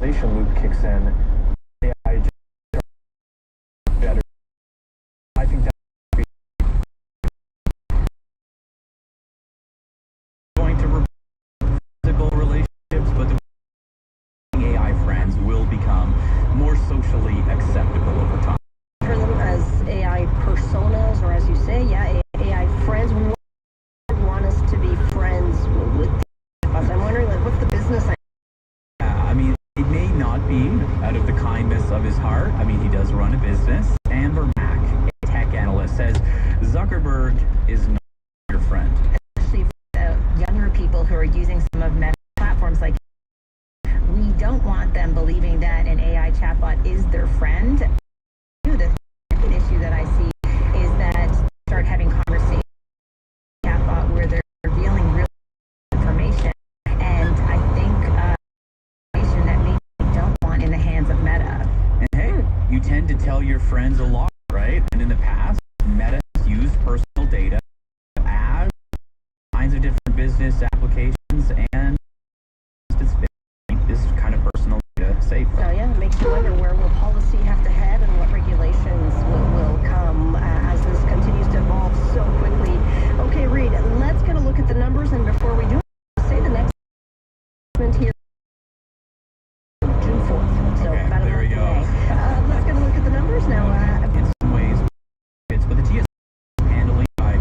loop kicks in. AI better. I think that going to replace physical relationships, but the AI friends will become more socially acceptable over time. For them as AI personas, or as you say, yeah, AI friends. We want us to be friends with us. I'm wondering, like, what's the business? I mean, it may not be out of the kindness of his heart. I mean, he does run a business. Amber Mack, a tech analyst, says Zuckerberg is not your friend. Especially for younger people who are using some of Meta platforms, like, we don't want them believing that an AI chatbot is their friend. The second issue that I see is that start having conversations with chatbot where they're revealing real information, and I think information that maybe we don't want in the hands of Meta. And hey, you tend to tell your friends a lot, right? And in the past, Meta has used personal data as kinds of different business applications, and it's this kind of personal data safe. So yeah, it makes you wonder, where will policy have to head and what regulations will come as this continues to evolve so quickly. Okay, Reed, let's get a look at the numbers, and before we do, say the next event here, June 4th. So Okay, about a there we month go. away. Let's get a look at the numbers now. In some ways, it's with the TSX handily by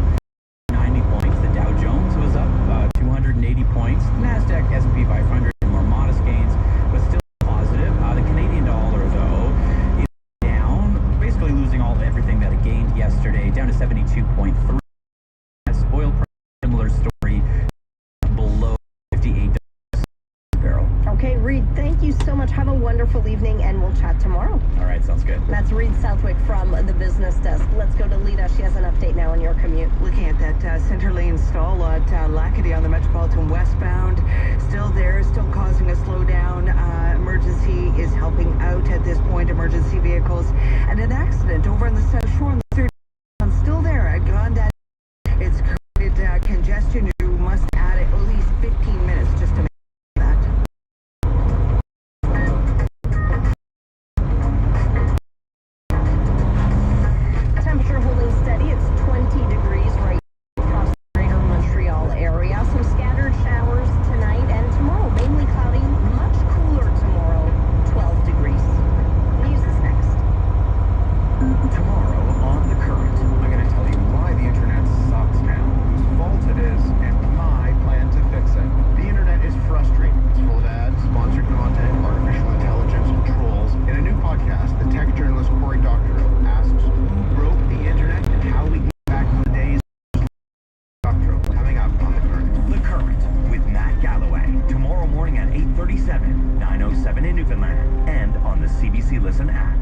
90 points. The Dow Jones was up 280 points. NASDAQ, S&P 500, more modest gains, but still positive. The Canadian dollar, though, is down, basically losing everything that it gained yesterday, down to 72.3. Oil price, similar story, below $58 a barrel. Okay, Reed, thank you so much. Have a wonderful evening, and we'll chat tomorrow. All right, sounds good. That's Reed Southwick from the business desk. Let's go to Lita. She has an update now on your commute. Looking at that center lane stall at Lacadie on the Metropolitan westbound, still there, still causing a slowdown. Emergency is helping out at this point, emergency vehicles. And an accident over on the South Shore on the 3rd, still there at Gondad. It's created congestion. You must add at least 15 minutes just to make that. Temperature holding steady. It's 20 degrees right across the greater Montreal area. Some scattered showers tonight and tomorrow. Mainly cloudy, much cooler tomorrow, 12 degrees. News is next. Tomorrow on The Current, I'm going to tell you why the internet sucks now, whose fault it is, and my plan to fix it. The internet is frustrating. It's full of ads, sponsored content, artificial intelligence, and trolls. In a new podcast, the tech journalist Cory Doctorow asks who broke the internet and how we get back to the days of Doctorow. Coming up on The Current. The Current with Matt Galloway. Tomorrow morning at 8:37, 9:07 in Newfoundland, and on the CBC Listen app.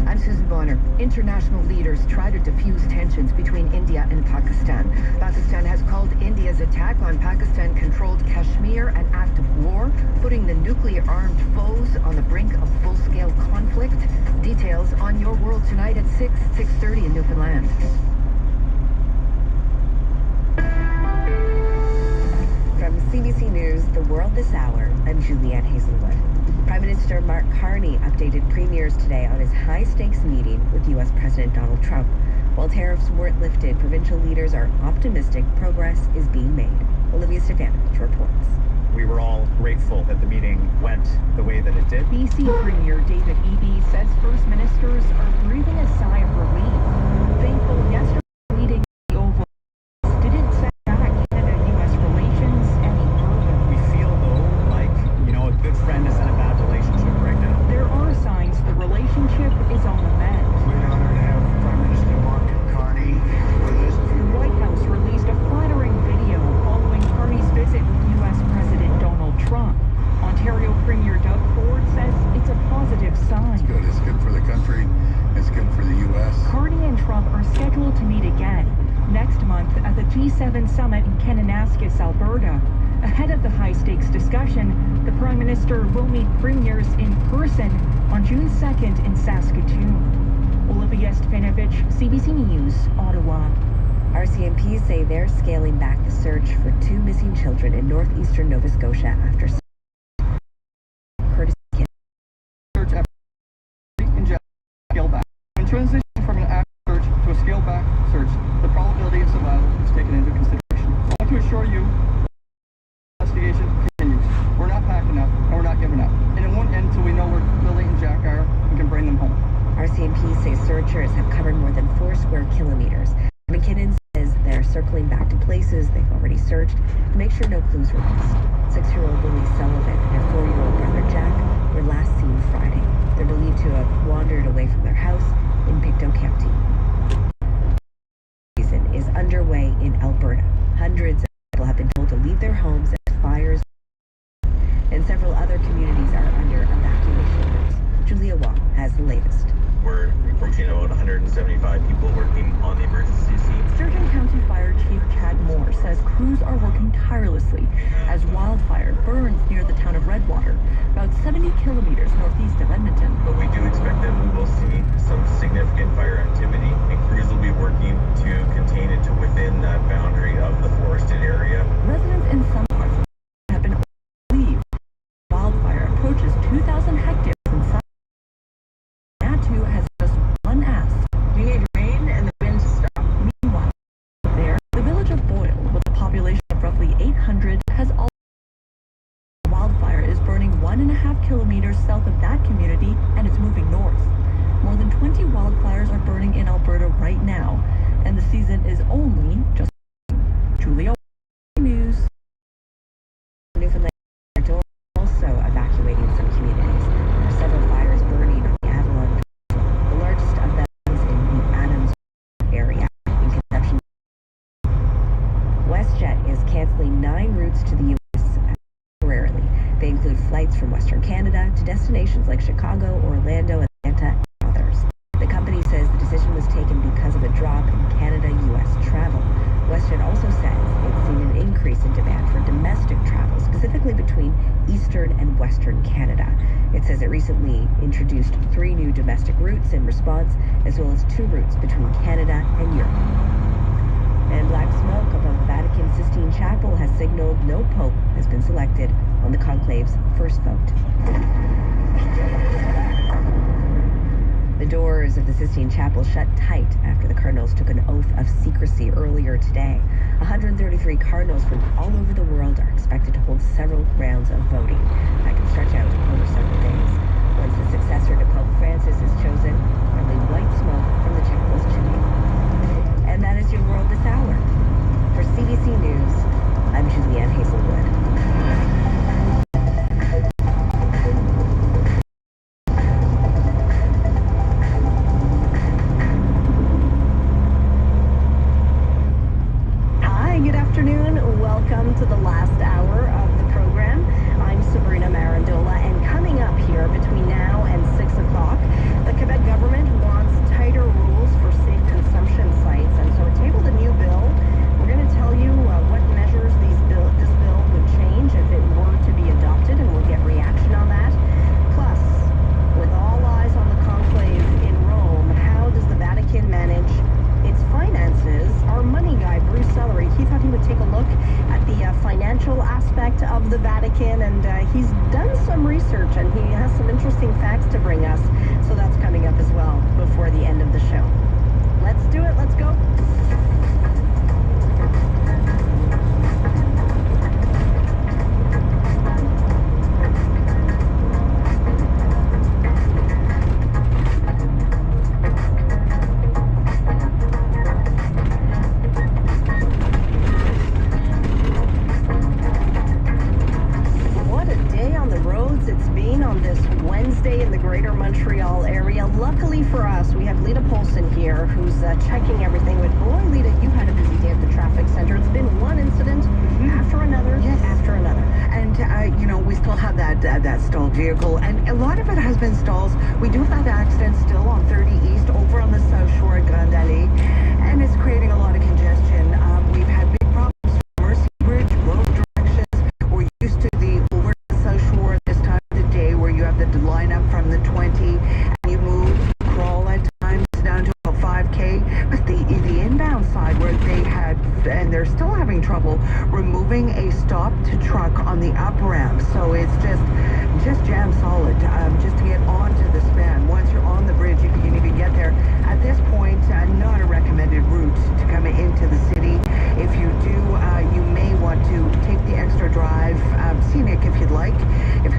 I'm Susan Bonner. International leaders try to diffuse tensions between India and Pakistan. Pakistan has called India's attack on Pakistan-controlled Kashmir an act of war, putting the nuclear-armed foes on the brink of full-scale conflict. Details on Your World tonight at 6:30 in Newfoundland. From CBC News, The World This Hour, I'm Julianne Hazelwood. Prime Minister Mark Carney updated premiers today on his high-stakes meeting with U.S. President Donald Trump. While tariffs weren't lifted, provincial leaders are optimistic progress is being made. Olivia Stefanovich reports. We were all grateful that the meeting went the way that it did. BC Premier David Eby says First Ministers are breathing a sigh of relief. Thankful yesterday's meeting the Oval Office didn't set back Canada-U.S. relations any further. We feel, though, like, a good friend is in a bad relationship right now. There are signs the relationship is on the mend. We're honored to have Prime Minister Mark Carney with us. The White House released a flattering video following Carney's visit with U.S. President Donald Trump. Ontario Premier Doug Ford says it's a positive sign. It's good for the country. It's good for the U.S. Carney and Trump are scheduled to meet again next month at the G7 summit in Kananaskis, Alberta. Ahead of the high-stakes discussion, the Prime Minister will meet premiers in person on June 2nd in Saskatoon. Olivia Stefanovich, CBC News, Ottawa. RCMP say they're scaling back the search for two missing children in northeastern Nova Scotia after transition from an active search to a scaled-back search, the probability of survival is taken into consideration. I want to assure you, the investigation continues. We're not packing up, and we're not giving up. And it won't end until we know where Lily and Jack are and can bring them home. RCMP says searchers have covered more than 4 square kilometers. McKinnon says they're circling back to places they've already searched to make sure no clues were lost. 6-year-old Lily Sullivan and her 4-year-old brother Jack were last seen Friday. They're believed to have wandered away from their house in Pictou County. The season is underway in Alberta. Hundreds of people have been told to leave their homes as fires, and several other communities are under evacuation routes. Julia Wong has the latest. We're approaching about 175 people working on the emergency scene. Sturgeon County Fire Chief Chad Moore says crews are working tirelessly as wildfire burns near the town of Redwater, about 70 kilometers northeast of Edmonton. But we do expect that we will see some significant fire activity, and crews will be working to contain it to within that boundary of the forested area. Residents in some parts of the have been relieved. Wildfire approaches 2,000 hectares in some. Natu has just one ask. We need rain and the wind to stop. Meanwhile, there, the village of Boyle, with a population of roughly 800, has all. Wildfire is burning 1.5 kilometers south of that community, and it's moving north. More than 20 wildfires are burning in Alberta right now, and the season is only just. Julia News. Newfoundland are also evacuating some communities. There are several fires burning on the Avalon Peninsula. The largest of them is in the Adams area in Conception. WestJet is canceling 9 routes to the U.S. temporarily. They include flights from Western Canada to destinations like Chicago, Orlando, Atlanta, and others. The company says the decision was taken because of a drop in Canada-U.S. travel. WestJet also says it's seen an increase in demand for domestic travel, specifically between Eastern and Western Canada. It says it recently introduced 3 new domestic routes in response, as well as 2 routes between Canada and Europe. And black smoke above the Vatican Sistine Chapel has signaled no pope has been selected on the conclave's first vote. The doors of the Sistine Chapel shut tight after the cardinals took an oath of secrecy earlier today. 133 cardinals from all over the world are expected to hold several rounds of voting. That can stretch out over several days. Once the successor to Pope Francis is chosen, there'll be white smoke from the chapel's chimney. And that is your world this hour. For CBC News, I'm Julianne Hazelwood. Welcome to the last hour of the program. I'm Sabrina Marandola, and coming up here between now and 6 o'clock, the Quebec government wants tighter rules for safe consumption sites, and so it tabled a new bill. We're going to tell you what measures this bill would change if it were to be adopted, and we'll get reaction on that. Plus, with all eyes on the conclave in Rome, how does the Vatican manage its finances? Our money guy, Bruce Sellery, he thought he would take a look at the financial aspect of the Vatican, and he's done some research, and he has some interesting facts to bring us. So that's coming up as well before the end of the show. Let's do it. Let's go. Wednesday in the greater Montreal area. Luckily for us, we have Lita Polson here, who's checking everything. But boy, Lita, you had a busy day at the traffic center. It's been one incident after another, after another. And, you know, we still have that stalled vehicle, and a lot of it has been stalls. We do have that accident still on 30 East over on the South Shore at Grande Allée, and it's creating a lot of congestion. We've had big problems with Mercy Bridge, both directions. We're used to the over the South Shore this time of the day where you have the line up from the 20 and you move, crawl at times down to about 5K. But the inbound side where they had, and they're still having trouble removing a stop to truck on the up ramp. So it's just jam solid just to get onto the span. Once you're on the bridge, you can even get there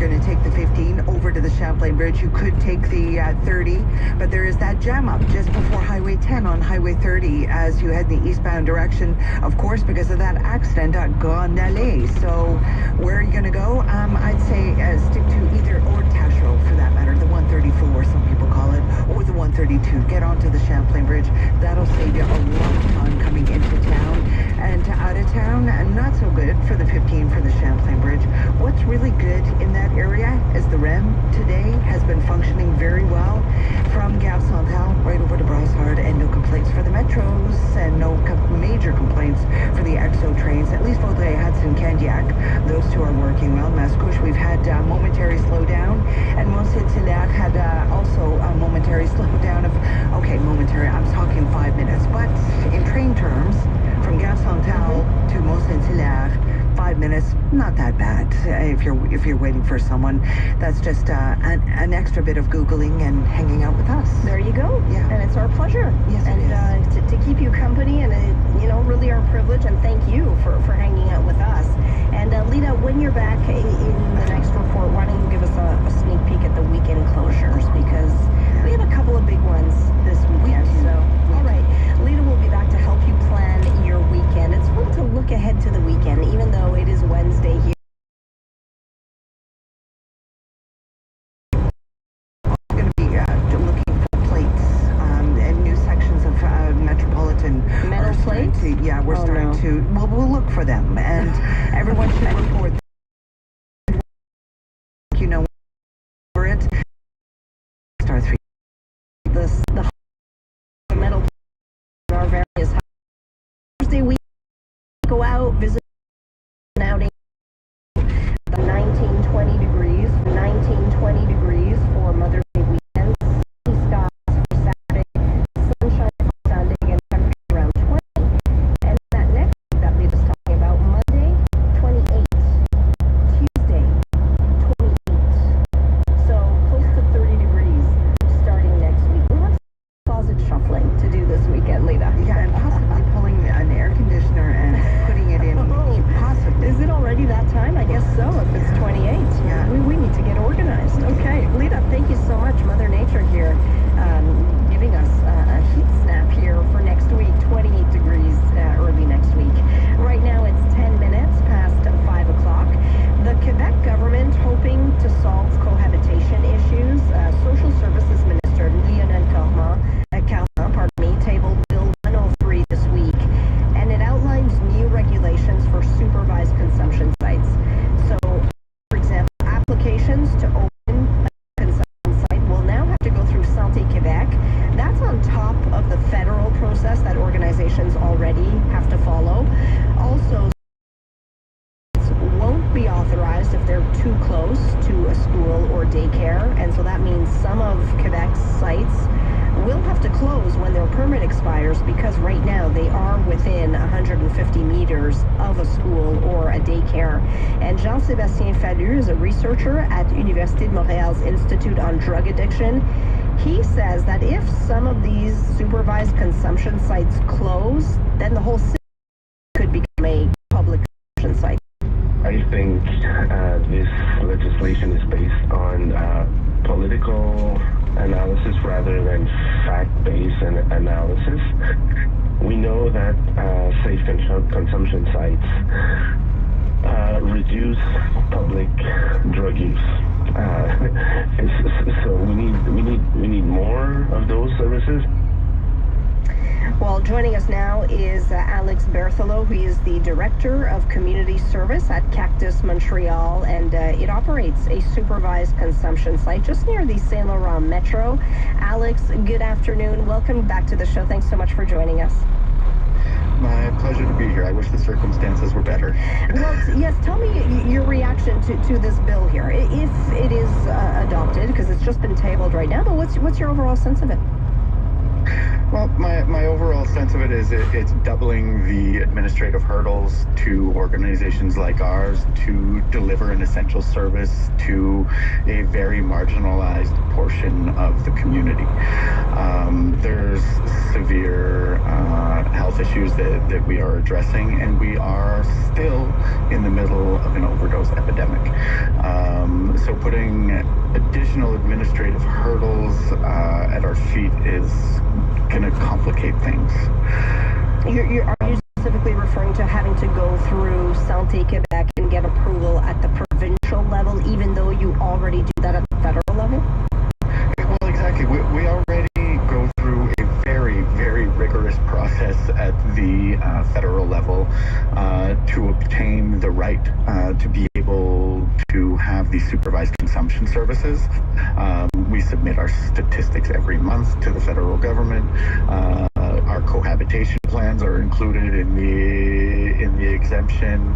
going to take the 15 over to the Champlain Bridge, you could take the 30, but there is that jam up just before Highway 10 on Highway 30 as you head the eastbound direction, of course, because of that accident at Grande Allée. So where are you going to go? I'd say stick to either, or Tachereau for that matter, the 134, some people call it, or the 132. Get onto the Champlain Bridge. That'll save you a lot of time coming into town and out of town. And not so good for the 15 for the Champlain Bridge. What's really good in that area is the REM today has been functioning very well from Gare Centrale right over to Brossard, and no complaints for the metros and no major complaints for the EXO trains. At least Vaudreuil, Hudson, Candiac, those two are working well. Mascouche, we've had momentary slowdown, and Mont-Saint-Hilaire had also a momentary slowdown of, okay, momentary, I'm talking 5 minutes, but in train terms, from Gare Centrale to Mont-Saint-Hilaire, 5 minutes, not that bad. If you're waiting for someone, that's just an extra bit of Googling and hanging out with us. There you go. Yeah. And it's our pleasure. Yes, and it is. To keep you company, and really our privilege, and thank you for hanging out with us. And Lita, when you're back in the next report, why don't you give us a sneak peek at the weekend closures, because we have a couple of big ones this weekend. So, all right, Lita will be back to help you plan your weekend. It's fun to look ahead to the weekend, even though it is Wednesday here. Going to be looking for plates and new sections of Metropolitan. Metal plates? We're starting to. We'll look for them, and everyone should report. You know, for it. Star 3. The metal plates are various. Thursday week, go out, visit an outing. 19-20 degrees, 19-20 degrees for Mother's Day weekend. Sunny skies for Saturday, sunshine for Sunday, and temperature around 20. And that next week that we just talking about, Monday, 28. Tuesday, 28. So close to 30 degrees starting next week. We'll have closet shuffling to do this weekend, Lita. Yeah, and possibly pulling an air conditioner and putting it in. Possibly. Is it already that time? I guess so, if it's 28. Yeah. We need to get organized. Okay, Lita, thank you so much. Mother Nature here, giving us a heat snap here for next week, 28 degrees early next week. Right now it's 10 minutes past 5 o'clock. The Quebec government hoping to solve cohabitation issues. Social Services Minister Lionel Carman, tabled Bill 103 this week, and it outlines new regulations for supervised consumption sites. So, for example, applications to open a consumption site will now have to go through Santé Québec. That's on top of the federal process that organizations already have to follow. Also, won't be authorized if they're too close to a school or daycare, and so that means some of Quebec's sites will have to close when their permit expires, because right now they are within 150 meters of a school or a daycare. And Jean-Sébastien Fallu is a researcher at Université de Montréal's Institute on Drug Addiction. He says that if some of these supervised consumption sites close, then the whole city could become a public consumption site. I think this legislation is based on political analysis rather than fact-based analysis. We know that safe consumption sites reduce public drug use. So we need more of those services. Well, joining us now is Alex Berthelot, who is the Director of Community Service at Cactus Montreal, and it operates a supervised consumption site just near the Saint Laurent Metro. Alex, good afternoon. Welcome back to the show. Thanks so much for joining us. My pleasure to be here. I wish the circumstances were better. Well, yes, tell me your reaction to this bill here, if it is adopted, because it's just been tabled right now, but what's your overall sense of it? Well, my overall sense of it is it's doubling the administrative hurdles to organizations like ours to deliver an essential service to a very marginalized portion of the community. There's severe health issues that we are addressing, and we are still in the middle of an overdose epidemic. So additional administrative hurdles at our feet is going to complicate things. Are you specifically referring to having to go through Santé Quebec and get approval at the provincial level, even though you already do that at the federal level? Well, exactly. We already go through a very, very rigorous process at the federal level to obtain the right to be able to have these supervised consumption services. We submit our statistics every month to the federal government. Our cohabitation plans are included in the exemption,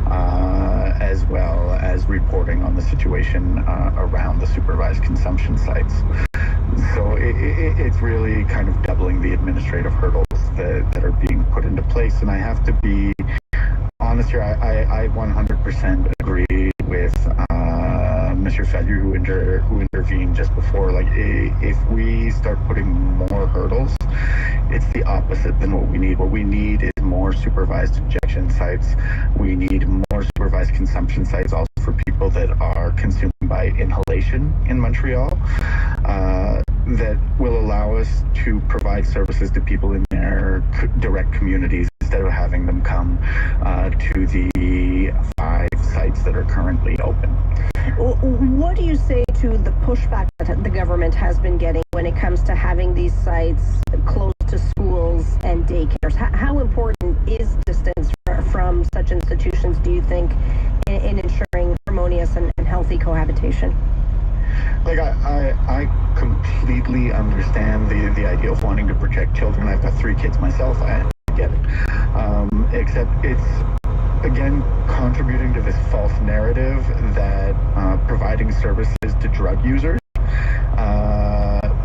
as well as reporting on the situation around the supervised consumption sites. So it's really kind of doubling the administrative hurdles that are being put into place. And I have to be honest here, I 100% agree with Mr. Fallu, who intervened just before. Like, if we start putting more hurdles, it's the opposite than what we need. What we need is more supervised injection sites. We need more supervised consumption sites also for people that are consumed by inhalation in Montreal, that will allow us to provide services to people in their direct communities instead of having them come to the 5 sites that are currently open. What do you say to the pushback that the government has been getting when it comes to having these sites close to schools and daycares? How important is distance from such institutions, do you think, in ensuring harmonious and healthy cohabitation? Like, I completely understand the idea of wanting to protect children. I've got 3 kids myself. I get it. Except it's, again, contributing to this false narrative that providing services to drug users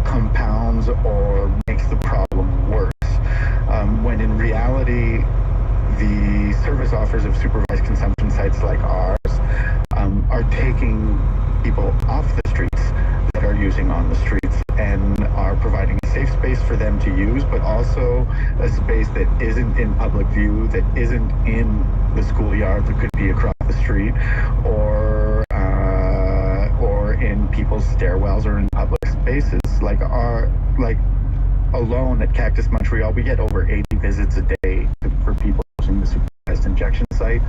compounds or makes the problem worse. When in reality, the service offers of supervised consumption sites like ours are taking people off the streets that are using on the streets and are providing a safe space for them to use, but also a space that isn't in public view, that isn't in the schoolyard, that could be across the street, or in people's stairwells or in public spaces. Alone at Cactus Montreal, we get over 80 visits a day for people using the supervised injection site,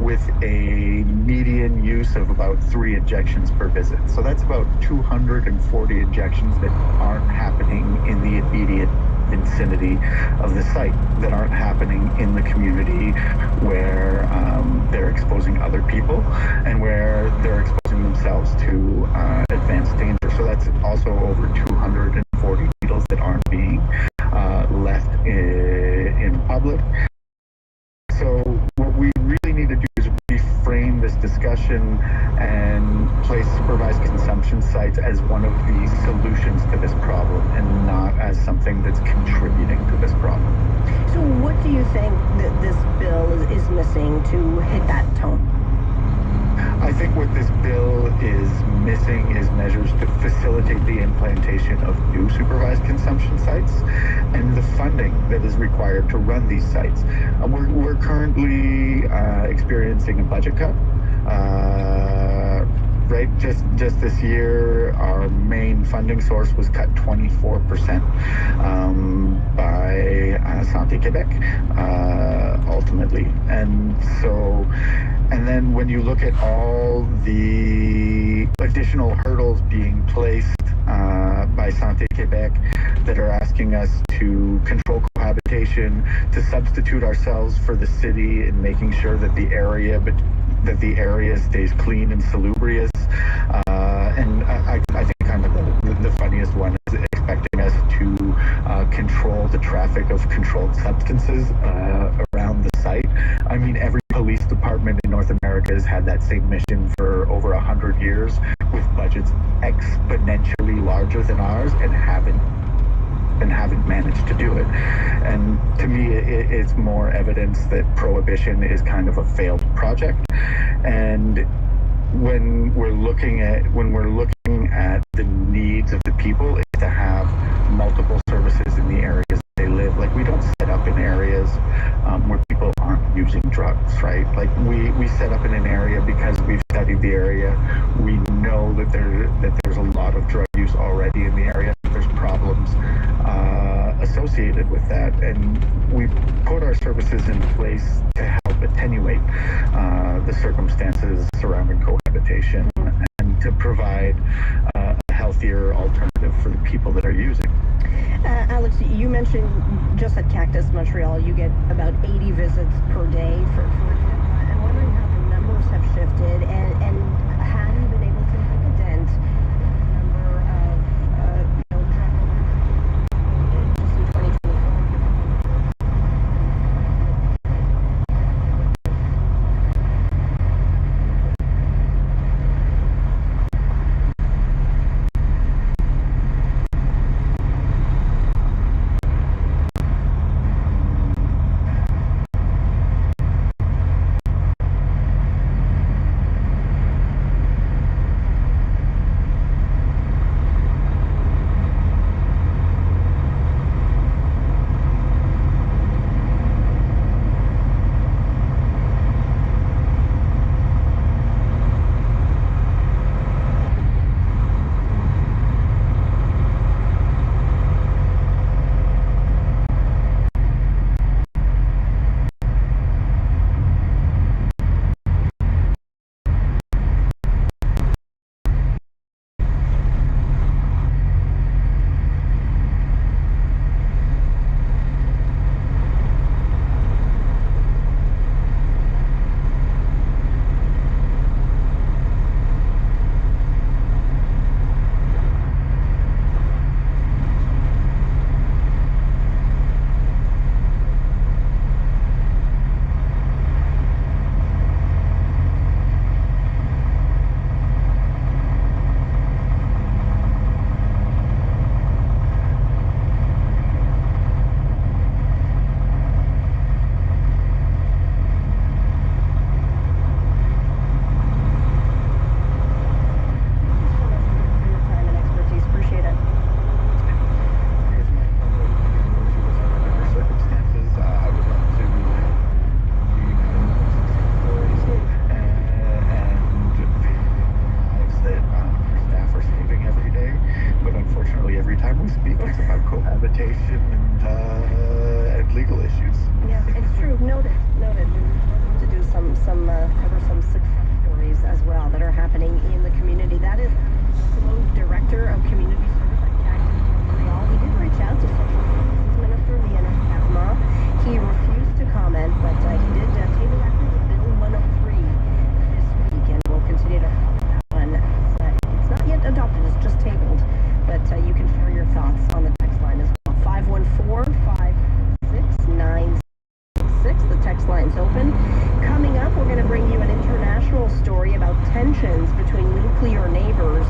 with a median use of about 3 injections per visit. So that's about 240 injections that aren't happening in the immediate vicinity of the site, that aren't happening in the community where they're exposing other people and where they're exposing themselves to advanced danger. So that's also over 240 needles that aren't being left in public. So what we really need to do is reframe this discussion and place supervised consumption sites as one of the solutions to this problem and not as something that's contributing to this problem. So what do you think that this bill is missing to hit that tone? I think what this bill is missing is measures to facilitate the implantation of new supervised consumption sites and the funding that is required to run these sites. We're currently experiencing a budget cut. Right, just this year, our main funding source was cut 24% by Santé Quebec, ultimately. And then when you look at all the additional hurdles being placed by Santé Quebec that are asking us to control cohabitation, to substitute ourselves for the city in making sure that the area stays clean and salubrious. And I think kind of the funniest one is expecting us to control the traffic of controlled substances around the site. I mean, every police department in North America has had that same mission for over 100 years, with budgets exponentially larger than ours, and haven't managed to do it. And to me, it's more evidence that prohibition is kind of a failed project. And when we're looking at the needs of the people, is to have multiple services in the areas they live. Like, we don't set up in areas where people aren't using drugs, right? Like, we set up in an area because we've studied the area. We know that there's a lot of drug use already in the area. There's problems associated with that, and we put our services in place to help attenuate the circumstances surrounding cohabitation and to provide a healthier alternative for the people that are using. Alex, you mentioned just at Cactus Montreal, you get about 80 visits per day for I'm wondering how the numbers have shifted, and have you been able to make a dent in the number of drug overdoses just in 2024? and legal issues. Yeah, it's true. Noted. To do cover some success stories as well that are happening in the community. That is Director of Community Service at Cactus Montreal. We did reach out to Social Services Minister Liana Kavma. He refused to comment, but he did table that Bill 103 this week, and we'll continue to follow that one. It's not yet adopted; it's just tabled. But you can share your thoughts on the text line as well. 514-569-6. The text line's open. Coming up, we're going to bring you an international story about tensions between nuclear neighbors.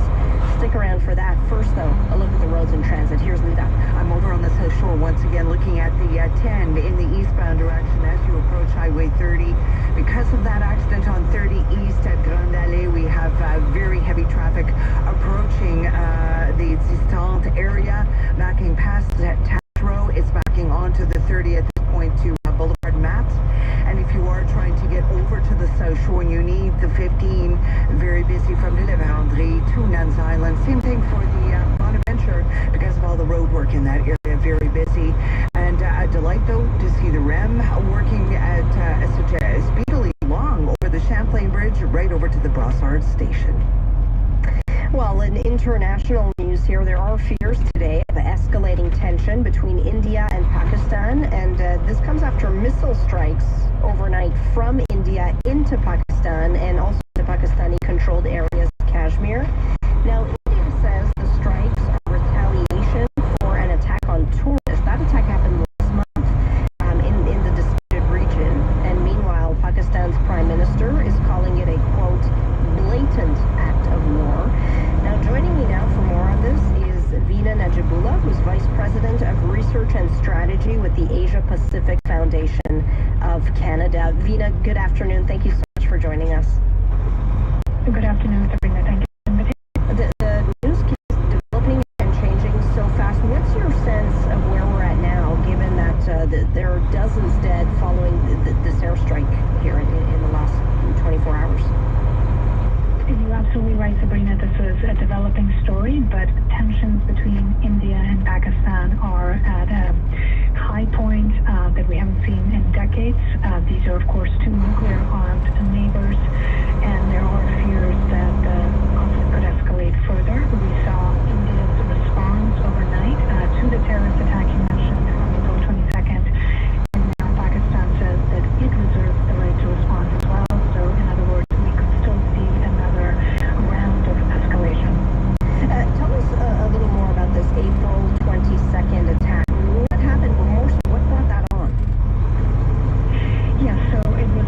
Stick around for that. First, though, a look at the roads and transit. Here's Lita. I'm over on the South Shore once again looking at the 10 in the eastbound direction as you approach Highway 30. Because of that accident on 30 East at Grande Allée, we have very heavy traffic approaching the Distante area, backing past Tatro. It's backing onto the 30 at this point to Boulevard Matt. And if you are trying to get over to the South Shore and you need the 15, very busy from De La Vérendrye to Nuns Island. Same thing for the Bonaventure because of all the road work in that area, very busy. And a delight, though, to see the REM working at speedily along over the Champlain Bridge right over to the Brossard Station. Well, in international news here, there are fears today of escalating tension between India and Pakistan, and this comes after missile strikes overnight from India into Pakistan and also to Pakistani-controlled areas of Kashmir. Now, India says the strikes are retaliation for an attack on tourists. That attack happened last month in the disputed region, and meanwhile, Pakistan's Prime Minister is calling it a, quote, blatant act of war. Now, joining me now for more on this is Veena Najibullah, who's Vice President of Research and Strategy with the Asia Pacific Foundation of Canada. Veena, good afternoon. Thank you so much for joining us. Good afternoon, Sabrina. Thank you for the invitation. The news keeps developing and changing so fast. What's your sense of where we're at now, given that there are dozens dead following this airstrike here in the last 24 hours? You're absolutely right, Sabrina. This is a developing story. recently, but tensions between India and Pakistan are at a high point that we haven't seen in decades. These are, of course, two nuclear-armed neighbors, and there are fears that the conflict could escalate further. We saw India's response overnight to the terrorist attack you mentioned on April 22nd, and now Pakistan says that it reserves the right to respond as well. So, in other words, we could still see another round of escalation. Tell us a little more about this April 22nd attack. What happened? What brought that on? Yeah, so it was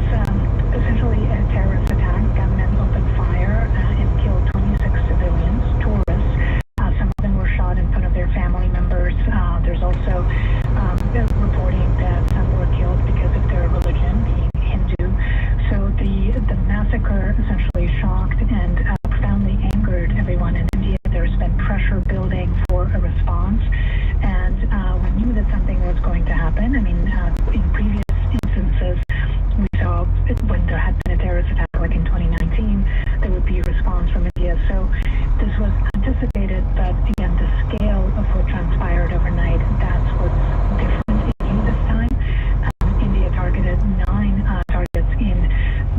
essentially a terrorist attack. Gunmen opened fire and killed 26 civilians, tourists. Some of them were shot in front of their family members. There's also reporting that some were killed because of their religion, being Hindu. So the massacre essentially shocked and profoundly angered everyone in India. There's been pressure building for a response, and we knew that something was going to happen. I mean, in previous instances, we saw when there had been a terrorist attack, like in 2019, there would be a response from India. So this was anticipated, but again, the scale of what transpired overnight, that's what's different and new this time. India targeted 9 targets in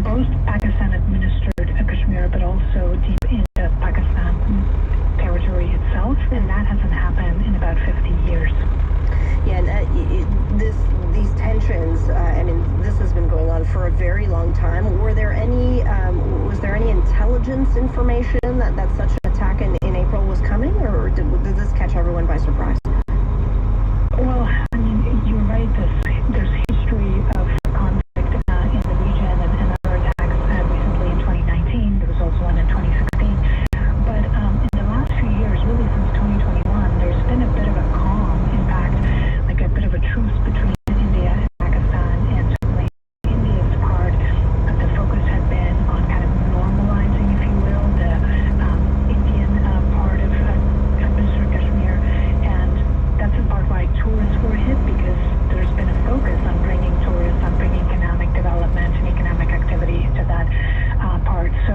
both Pakistan-administered Kashmir, but also deep into Pakistan territory itself, and that hasn't happened in about 50 years. Yeah, and these tensions, I mean, this has been going on for a very long time. Was there any intelligence information that such an attack in April was coming, or did this catch everyone by surprise? Well, I mean, you're right. There's history of conflict in the region and other attacks recently in 2019. There was also one in 2016. But in the last few years, really since 2021, there's been a bit of a calm, in fact, like a bit of a truce between India and Pakistan, and certainly India's part, the focus had been on kind of normalizing, if you will, the Indian part of Mr. Kashmir, and that's in part why tourists were hit, because there's been a focus on bringing tourists, on bringing economic development and economic activity to that part. So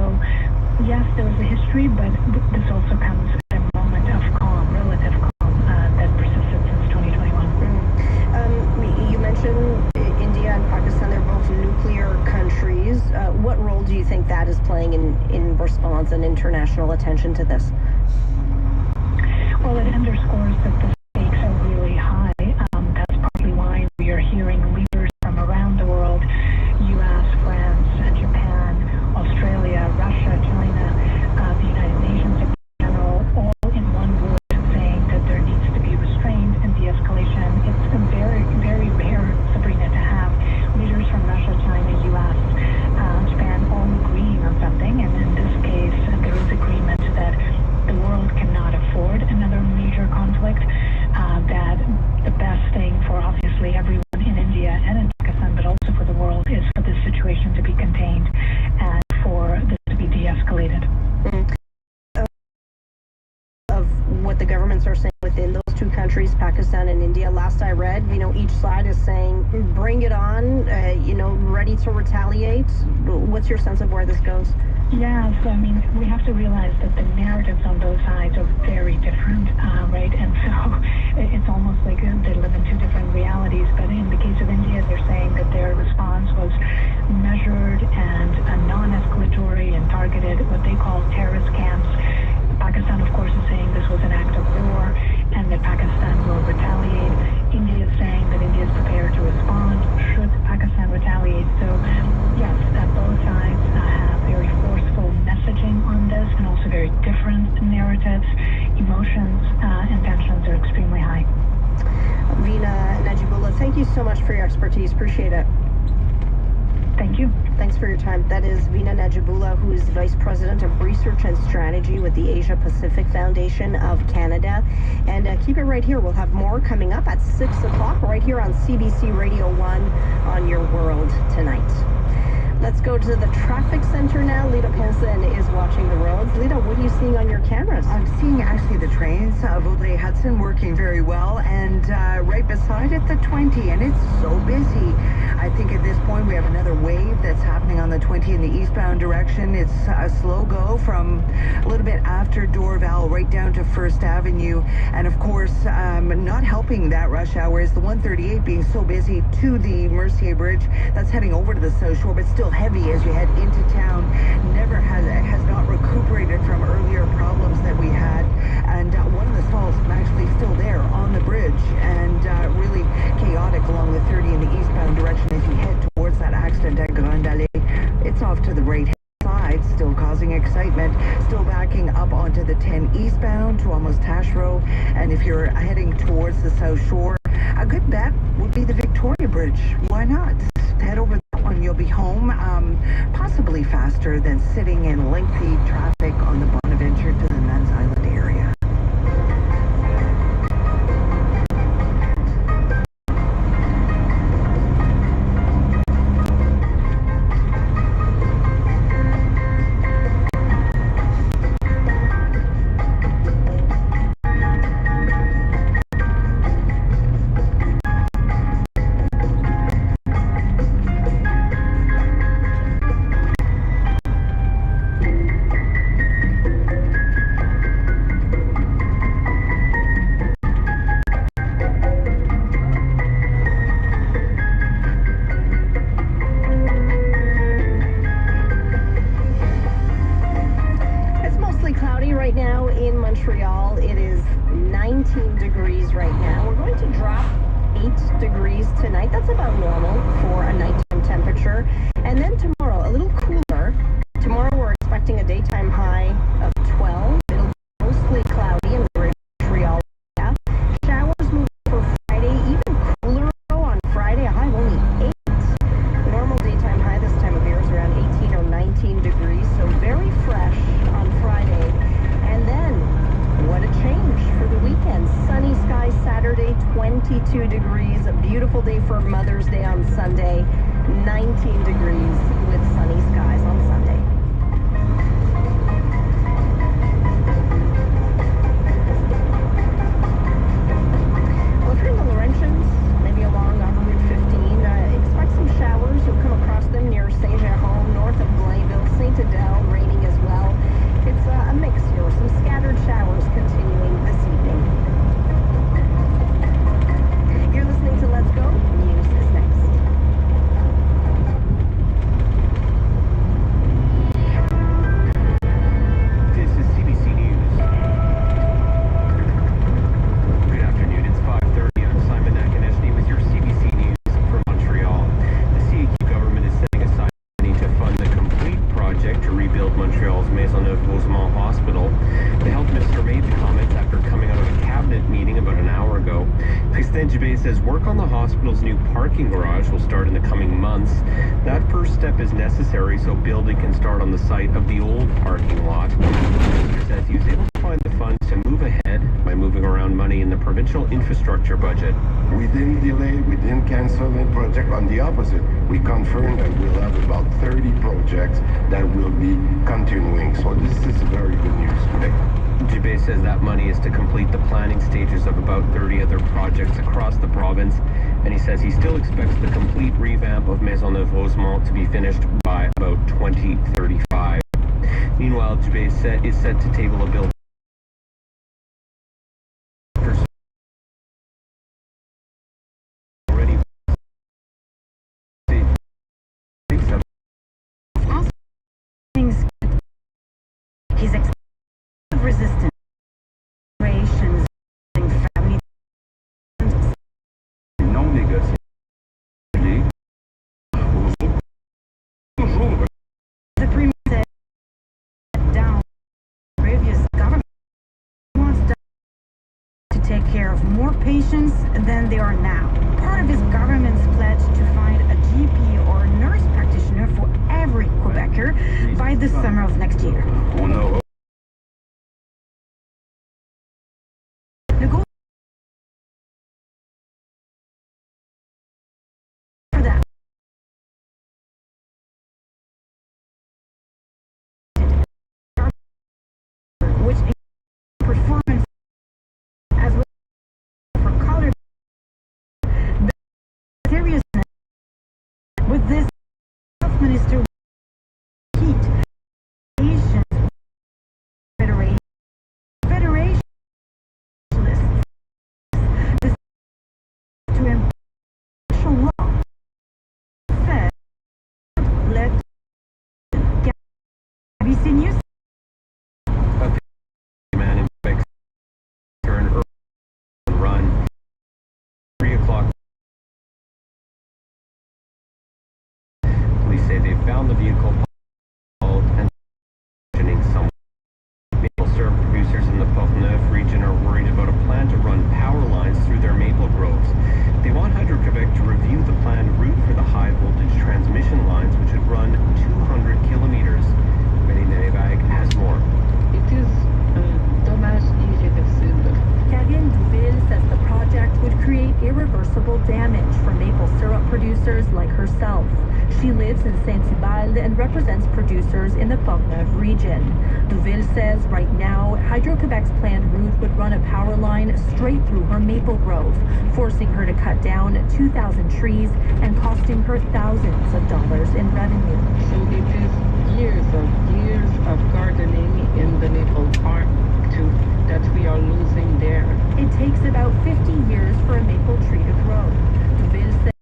yes, there was a history, but this also comes at a moment of calm, relative calm, that persisted since 2021. You mentioned India and Pakistan, they're both nuclear countries. What role do you think that is playing in response and international attention to this? Well, it underscores that the stakes are really high. That's partly why we are hearing leaders from around the world, U.S., France, Japan, Australia, Russia, China, the United Nations in general, all in one word saying that there needs to be restraint and de-escalation. It's very, very rare, Sabrina, to have leaders from Russia, China, U.S., Japan all agreeing on something, and in this case, there is agreement that the world cannot afford another major conflict, that the best thing for obviously everyone in India and in Pakistan, but also for the world, is for this situation to be contained and for this to be de-escalated. Of what the governments are saying within those two countries, Pakistan and India, last I read, each side is saying, bring it on, ready to retaliate. What's your sense of where this goes? Yeah, so I mean, we have to realize that the narratives on both sides are very different, right? And so it's almost like they live in two different realities. But in the case of India, they're saying that their response was measured and non-escalatory and targeted what they call terrorist camps. Pakistan, of course, is saying this was an act of war and that Pakistan will retaliate. India is saying that India is prepared to respond should Pakistan retaliate. So, yes, both sides have very forceful messaging on this, and also very different narratives. Emotions and tensions are extremely high. Veena Najibullah, thank you so much for your expertise. Appreciate it. Thank you. Thanks for your time. That is Veena Najibullah, who is Vice President of Research and Strategy with the Asia Pacific Foundation of Canada. And keep it right here. We'll have more coming up at 6 o'clock right here on CBC Radio 1 on Your World Tonight. Let's go to the traffic center now. Lita Pinson is watching the roads. Lita, what are you seeing on your cameras? I'm seeing actually the trains, Vaudreuil-Hudson working very well, and right beside it, the 20, and it's so busy. I think at this point we have another wave that's happening on the 20 in the eastbound direction. It's a slow go from a little bit after Dorval right down to First Avenue, and of course, not helping that rush hour is the 138 being so busy to the Mercier Bridge. That's heading over to the South Shore, but still heavy as you head into town. Has not recuperated from earlier problems that we had, and one of the stalls actually still there on the bridge, and really chaotic along the 30 in the eastbound direction as you head towards that accident at Grande Allée. It's off to the right side, still causing excitement, still backing up onto the 10 eastbound to almost Taschereau, and if you're heading towards the South Shore, a good bet would be the Victoria Bridge. Why not? Head over that one, you'll be home, possibly faster than sitting in lengthy traffic on the Bonaventure to the Nuns Island area. Right now in Montreal, it is 19 degrees right now. We're going to drop 8 degrees tonight. That's about normal for a nighttime temperature. And then tomorrow, a little cooler. Tomorrow we're expecting a daytime high of 12. It'll be mostly cloudy in the Montreal area. Showers move for Friday, even cooler on Friday, a high of only 8. Normal daytime high this time of year is around 18 or 19 degrees, so very fresh on Friday. And then, what a change for the weekend. Sunny skies Saturday, 22 degrees. A beautiful day for Mother's Day on Sunday, 19 degrees with sunny skies on Sunday. Well, if you're in the Laurentians, maybe along Route 15, expect some showers. You'll come across them near Saint-Jérôme, north of Blainville, Saint-Adèle, raining as well. It's a mix here, some scattered showers continuing this evening. You're listening to Let's Go. News is next. This is CBC News. Good afternoon, it's 5:30. I'm Simon Nakaneshny with your CBC News from Montreal. The CAQ government is setting aside money to fund the complete project to rebuild Montreal's Maisonneuve-Rosemont Hospital. The health minister made the comments after coming out of a cabinet meeting about an hour ago. Christine Dubé says work on the hospital's new parking garage will start in the coming months. That first step is necessary so building can start on the site of the old parking lot. The minister says he was able to find the funds to move ahead by moving around money in the provincial infrastructure budget. We didn't delay, we didn't cancel any project. On the opposite, we confirmed that we'll have about 30 projects that will be continuing. So this is very good news today. Dubé says that money is to complete the planning stages of about 30 other projects across the province, and he says he still expects the complete revamp of Maisonneuve-Rosemont to be finished by about 2035. Meanwhile, Dubé is set to table a bill already His resistance creations family Non négocié. the premier said down previous government wants to take care of more patients than they are now. Part of his government's pledge to find a GP or nurse practitioner for every Quebecer by the summer of next year. maple syrup producers like herself. She lives in Saint-Hubald and represents producers in the Portneuf region. Duville says right now, Hydro-Quebec's planned route would run a power line straight through her maple grove, forcing her to cut down 2,000 trees and costing her thousands of dollars in revenue. So it is years of gardening in the maple farm that we are losing there. It takes about 50 years for a maple tree to grow. Duville says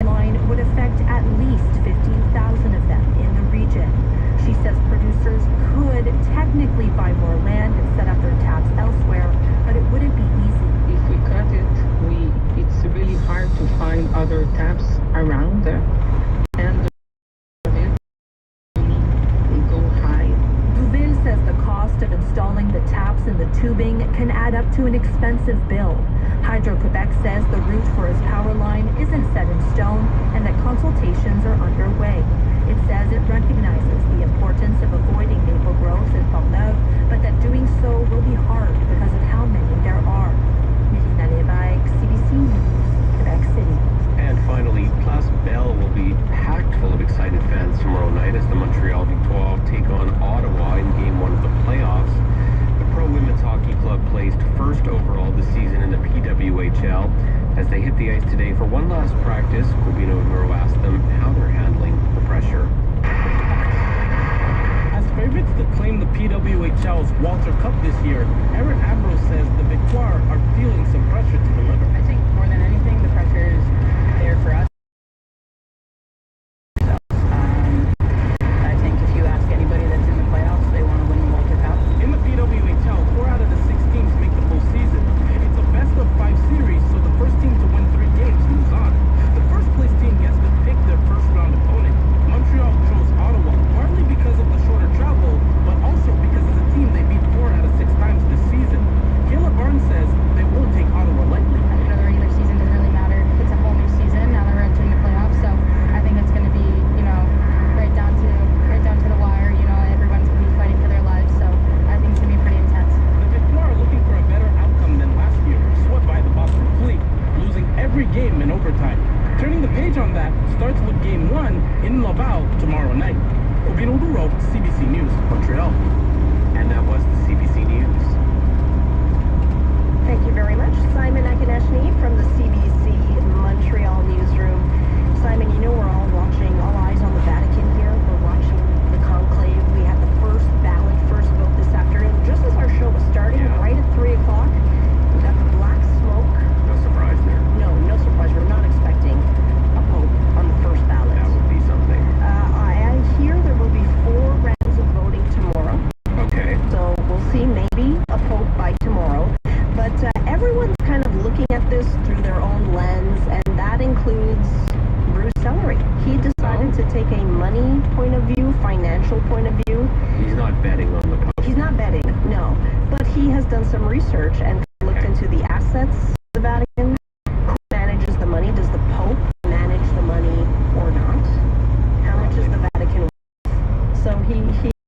the line would affect at least 15,000 of them in the region. She says producers could technically buy more land and set up their taps elsewhere, but it wouldn't be easy. If we cut it, it's really hard to find other taps around there. And says the cost of installing the taps and the tubing can add up to an expensive bill. Hydro-Quebec says the route for its power line isn't set in stone and that consultations are underway. It says it recognizes the importance of avoiding maple groves in Portneuf, but that doing so will be hard because of how many there are. Myrina Lévesque, CBC News, Quebec City. And finally, Place Belle will be packed full of excited fans tomorrow night as the Montréal Victoire take on Ottawa in Game 1 of the playoffs. The Pro Women's Hockey Club placed first overall this season in the PWHL. As they hit the ice today for one last practice, Corbino Duro asked them how they're handling the pressure. As favorites to claim the PWHL's Walter Cup this year, Erin Ambrose says the Victoire are feeling some pressure to deliver. I think more than anything, the pressure is there for us. I think if you ask anybody that's in the playoffs, they want to win the Walter Cup. In the PWHL, 4 out of the 6 teams make the postseason. It's a best-of-5 series, so the first team to win 3 games moves on. The first-place team gets to pick their first-round opponent. Montreal chose Ottawa, partly because of the shorter travel, but also because as a team they beat 4 out of 6 times this season. Kayla Barnes says they won't take Ottawa lightly. The regular season doesn't really matter. It's a whole new season now that we're entering the playoffs, so I think it's going to be, right down to the wire. Everyone's going to be fighting for their lives, so I think it's going to be pretty intense. The Victoire are looking for a better outcome than last year, swept by the Boston Fleet, losing every game in overtime. Turning the page on that starts with Game 1 in Laval tomorrow night. Corbino Duro, CBC News, Montreal. And that was the CBC News. Thank you very much, Simon Akineshny from the CBC Montreal newsroom. Simon, we're all watching, all eyes on the Vatican here. We're watching the conclave. We had the first ballot, first vote this afternoon, just as our show was starting, right at 3 o'clock. We got the black smoke. No surprise there. No surprise. We're not expecting a pope on the first ballot. That would be something. I hear there will be 4 rounds of voting tomorrow. Okay. So we'll see maybe a pope by tomorrow. But everyone's kind of looking at this through their own lens, and that includes Bruce Sellery. He decided to take a money point of view, financial point of view. He's not betting on the pope. He's not betting, no. But he has done some research and looked into the assets of the Vatican. Who manages the money? Does the Pope manage the money or not? How much is the Vatican worth? So he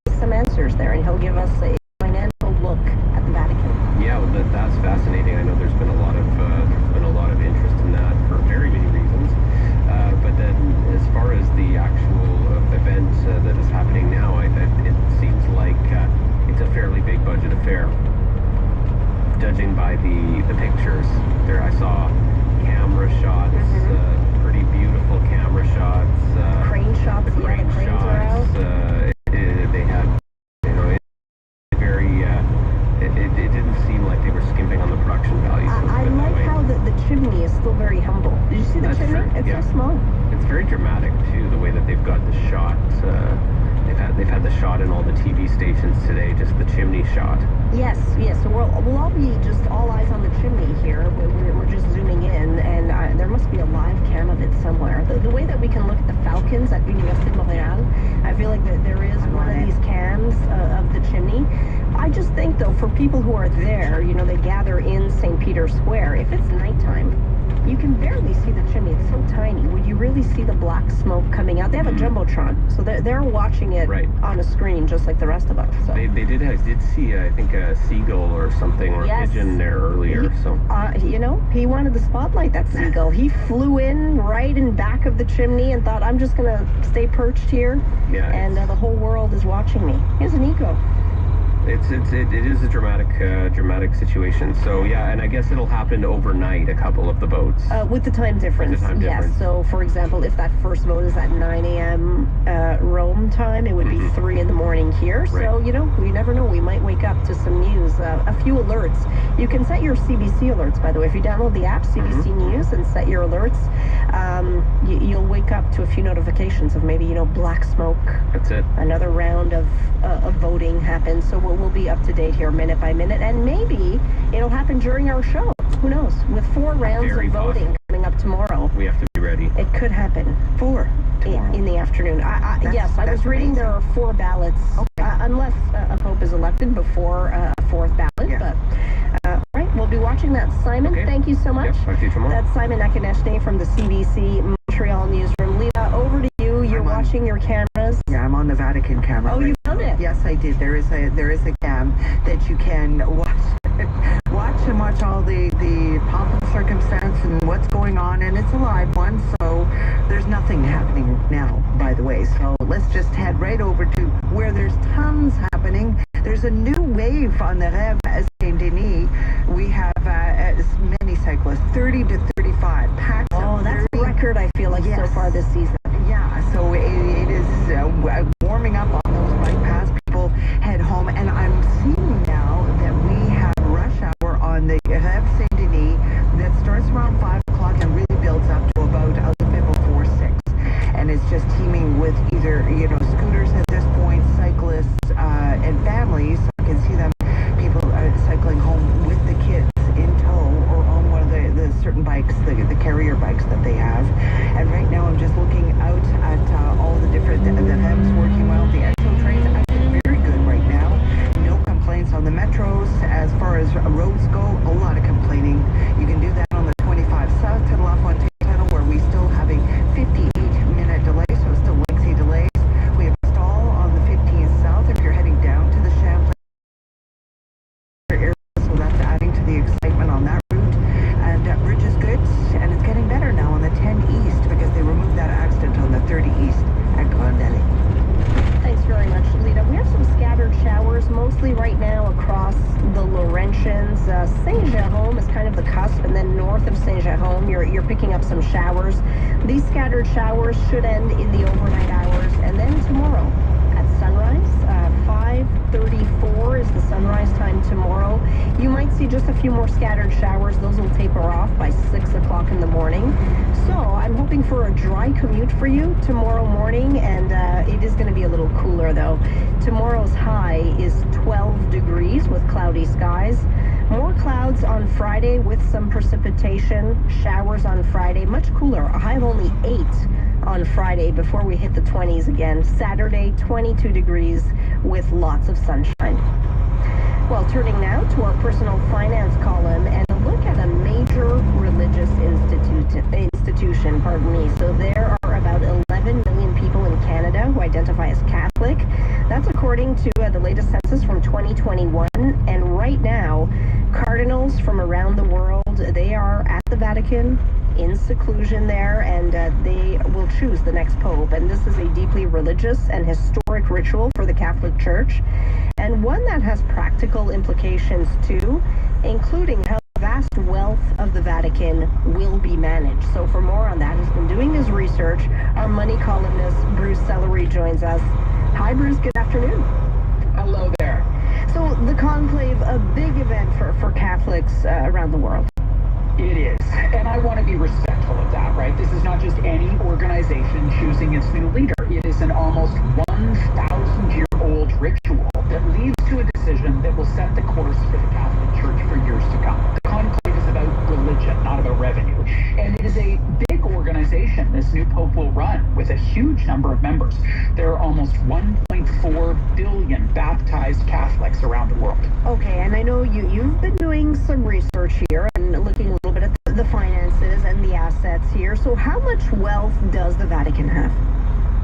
has some answers there, and he'll give us a financial look at the Vatican. Yeah, well, that's fascinating. I know there's been a lot of interest in that for very many reasons. But then, as far as the actual event that is happening now, it seems like it's a fairly big budget affair. Judging by the pictures, there I saw camera shots, pretty beautiful camera shots. Crane shots, the crane cranes shots. are out. They had, it didn't seem like they were skimping on the production value. I like how the chimney is still very humble. Did you see the chimney? True. It's Yeah. so small. It's very dramatic too, the way that they've got the shot. They've had the shot in all the TV stations today, just the chimney shot. Yes. So we'll all be just all eyes on the chimney here. We're just zooming in, and there must be a live cam of it somewhere. The way that we can look at the Falcons at Université de Montréal, I feel like that there is one of these cams of the chimney. I just think, though, for people who are there, they gather in St. Peter's Square. If it's nighttime, you can barely see the chimney. It's so tiny. Would you really see the black smoke coming out? They have a jumbotron, so they're watching it on a screen just like the rest of us. So. They did. I did see, I think, a seagull or something, or a pigeon there earlier. You know, he wanted the spotlight, that seagull. He flew in right in back of the chimney and thought, I'm just going to stay perched here, and the whole world is watching me. He has an ego. It is a dramatic situation. So yeah, and I guess it'll happen overnight, a couple of the boats. With the time difference. Yes. So for example, if that first boat is at 9 a.m. Rome time, it would be 3 in the morning here. Right. So, you know, we never know. We might wake up to some news, a few alerts. You can set your CBC alerts, by the way. If you download the app, CBC News, and set your alerts, you'll wake up to a few notifications of maybe, you know, black smoke. That's it. Another round of voting happens. So we'll be up to date here minute by minute, and maybe it'll happen during our show. Who knows? With 4 rounds of voting coming up tomorrow, we have to be ready. It could happen. 4 in the afternoon. Yes, I was reading there are 4 ballots, unless a pope is elected before a 4th ballot. Yeah. But all right, we'll be watching that. Simon, thank you so much. Yep, talk to you tomorrow. That's Simon Nakaneshny from the CBC Montreal newsroom. Lita, over to you. You're watching your cameras. Yeah, I'm on the Vatican camera. Oh, you found it? Yes, I did. There is a cam that you can watch and watch all the pomp and circumstance and what's going on, and it's a live one, so there's nothing happening now, by the way. So let's just head right over to where there's tons happening. There's a new wave on the Rêve à Saint-Denis. We have many cyclists, 30 to 35 packs. Oh, that's a record, I feel like, so far this season. Yeah, so it is warming up on those bike paths. People head home, and I'm seeing now that we have rush hour on the Rêve Saint-Denis that starts around 5 o'clock and really builds up to about a little bit before 6. And it's just teeming with either, you know, scooters at this point, cyclists, and families. So you can see them, people cycling home with the kids in tow or on one of the certain bikes, the carrier bikes that they have. And right now I'm just looking out at all the different, the Rêves working well. The actual trains are actually very good right now. No complaints on the metros. As far as roads go, a lot of complaining. You can do that on the 25 south to La Fontaine Tunnel, where we still have a 58-minute delay, so it's still lengthy delays. We have a stall on the 15 south if you're heading down to the Champlain area, so that's adding to the excitement on that route. And bridge is good, and it's getting better now on the 10 east because they removed that accident on the 30 east at Grande Allée. Thanks very much, Lita. We have some scattered showers, mostly right now across the Laurentians. Saint-Jérôme is kind of the cusp, and then north of Saint-Jérôme, you're picking up some showers. These scattered showers should end in the overnight hours, and then tomorrow at sunrise, 5:34 is the sunrise time tomorrow. You might see just a few more scattered showers. Those will taper off by 6 o'clock in the morning. So I'm hoping for a dry commute for you tomorrow morning, and it is going to be a little cooler though. Tomorrow's high is 12 degrees with cloudy skies. More clouds on Friday with some precipitation. Showers on Friday, much cooler. A high of only 8 on Friday before we hit the 20s again. Saturday, 22 degrees with lots of sunshine. Well, turning now to our personal finance column and a look at a major religious institution. So there are about 11 million people in Canada who identify as Catholic. That's according to the latest census from 2021. And right now, cardinals from around the world, they are at the Vatican in seclusion there, and they will choose the next pope. And this is a deeply religious and historic ritual for the Catholic Church, and one that has practical implications too, including how the vast wealth of the Vatican will be managed. So for more on that, has been doing his research, our money columnist Bruce Sellery joins us. Hi Bruce, good afternoon. Hello there. So the conclave, a big event for Catholics around the world. It is, and I want to be respectful of that, right? This is not just any organization choosing its new leader. It is an almost 1,000-year-old ritual that leads to a decision that will set the course for the Catholic Church for years to come. The conclave is about religion, not about revenue. And it is a big organization this new pope will run with a huge number of members. There are almost 1.4 billion baptized Catholics around the world. Okay, and I know you've been doing some research here and looking a little bit at the finances, and here. So how much wealth does the Vatican have?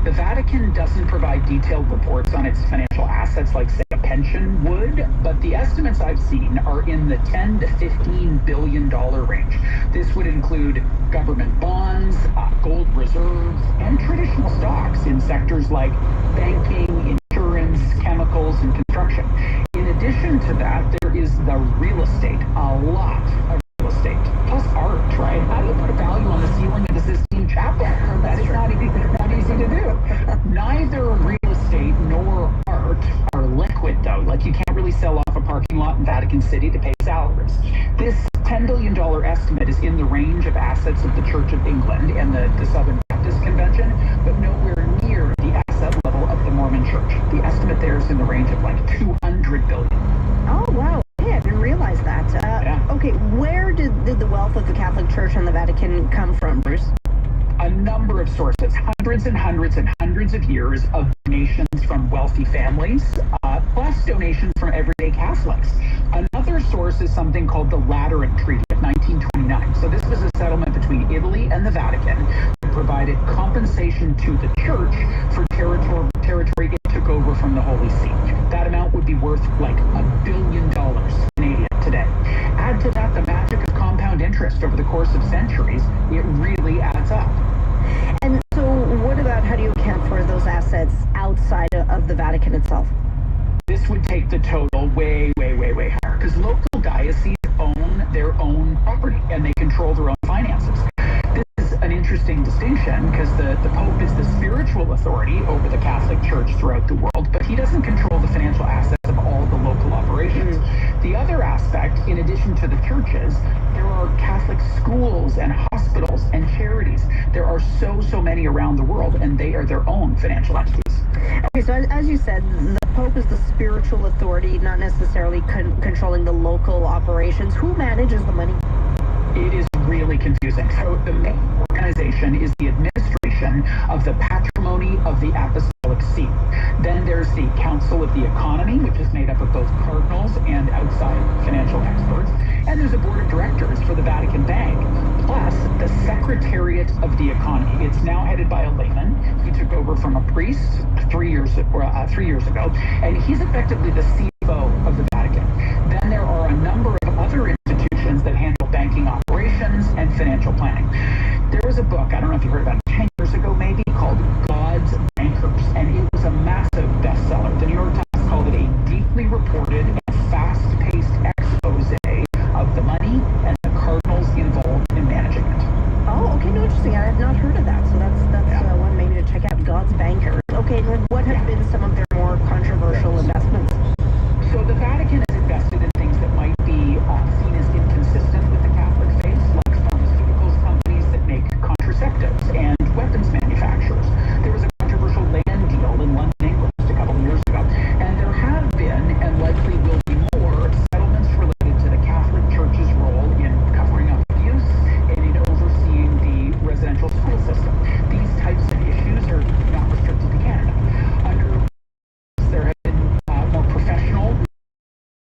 The Vatican doesn't provide detailed reports on its financial assets like, say, a pension would, but the estimates I've seen are in the $10 to $15 billion range. This would include government bonds, gold reserves, and traditional stocks in sectors like banking, insurance, chemicals, and construction. In addition to that, there is the real estate, a lot of real estate, plus art, right? How do you put a value on the ceiling of the Sistine Chapel? That is not easy to do. Neither real estate nor art are liquid, though. Like, you can't really sell off a parking lot in Vatican City to pay salaries. This $10 billion estimate is in the range of assets of the Church of England and the Southern Baptist Convention, but nowhere near the asset level of the Mormon Church. The estimate there is in the range of like $200 billion. Oh, wow. Yeah, I didn't realize that. Okay, where did the wealth of the Catholic Church and the Vatican come from, Bruce? A number of sources, hundreds and hundreds and hundreds of years of donations from wealthy families, plus donations from everyday Catholics. Another source is something called the Lateran Treaty of 1929. So this was a settlement between Italy and the Vatican that provided compensation to the Church for territory it took over from the Holy See. That amount would be worth like $1 billion Canadian today. Add to that the magic of compound interest over the course of centuries, it really adds up. And so what about, how do you account for those assets outside of the Vatican itself? This would take the total way, way, way, way higher, because local dioceses own their own property and they control their own finances. This is an interesting distinction because the Pope is the spiritual authority over the Catholic Church throughout the world, but he doesn't control the financial assets of all the local operations. The other aspect, in addition to the churches, there are Catholic schools and hospitals and charities. There are so many around the world, and they are their own financial entities. Okay, so as you said, the Pope is the spiritual authority, not necessarily controlling the local operations. Who manages the money? It is really confusing. So the main organization is the administration of the patrimony of the Apostolic See. Then there's the Council of the Economy, which is made up of both cardinals and outside financial experts. And there's a board of directors for the Vatican Bank, plus the Secretariat of the Economy. It's now headed by a layman. He took over from a priest 3 years ago, and he's effectively the CFO of the Vatican. Then there are a number of other institutions that handle banking operations and financial planning. There was a book, I don't know if you heard about it, 10 years ago maybe, called God's Bankers, and it was a massive bestseller. The New York Times called it a deeply reported and fast-paced expose of the money and the cardinals involved in managing it. Oh, okay, no, interesting. I have not heard of that, so that's one maybe to check out. God's Bankers. Okay, what have been some of their more controversial investments? So the Vatican has invested in things that might be seen as inconsistent with the Catholic faith, like pharmaceuticals companies that make contraceptives and weapons manufacturers. There was a controversial land deal in London, England, just a couple of years ago. And there have been, and likely will be more, settlements related to the Catholic Church's role in covering up abuse and in overseeing the residential school system. These types of issues are not restricted to Canada. Under there have been more professional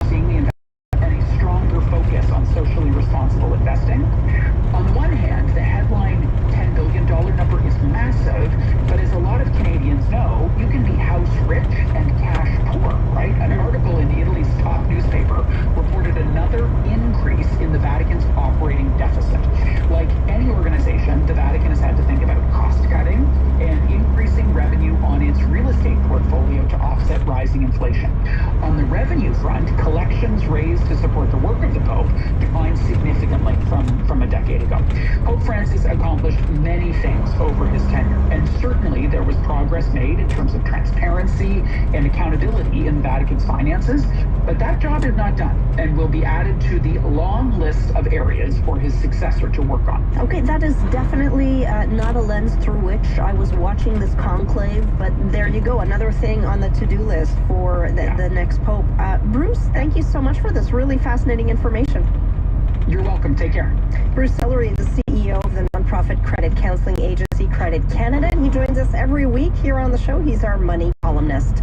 seeing the investment and a stronger focus on socially responsible investing. On the one hand, the headline $10 billion number is massive, but as a lot of Canadians know, you can be house rich and cash poor, right? An article in Italy's top newspaper reported another increase in the Vatican's operating deficit. Like any organization, the Vatican has had to think about cost cutting and increasing revenue on its real estate portfolio to offset rising inflation. On the revenue front, collections raised to support the work of the Pope declined significantly from a decade ago. Pope Francis accomplished many things over his tenure, and certainly there was progress made in terms of transparency and accountability in the Vatican's finances, but that job is not done and will be added to the long list of areas for his successor to work on. Okay, that is definitely not a lens through which I was watching this conclave, but there you go, another thing on the to-do list for the next Pope. Bruce, thank you so much for this really fascinating information. You're welcome. Take care. Bruce Sellery, the CEO of the nonprofit credit counseling agency Credit Canada, and he joins us every week here on the show. He's our money columnist.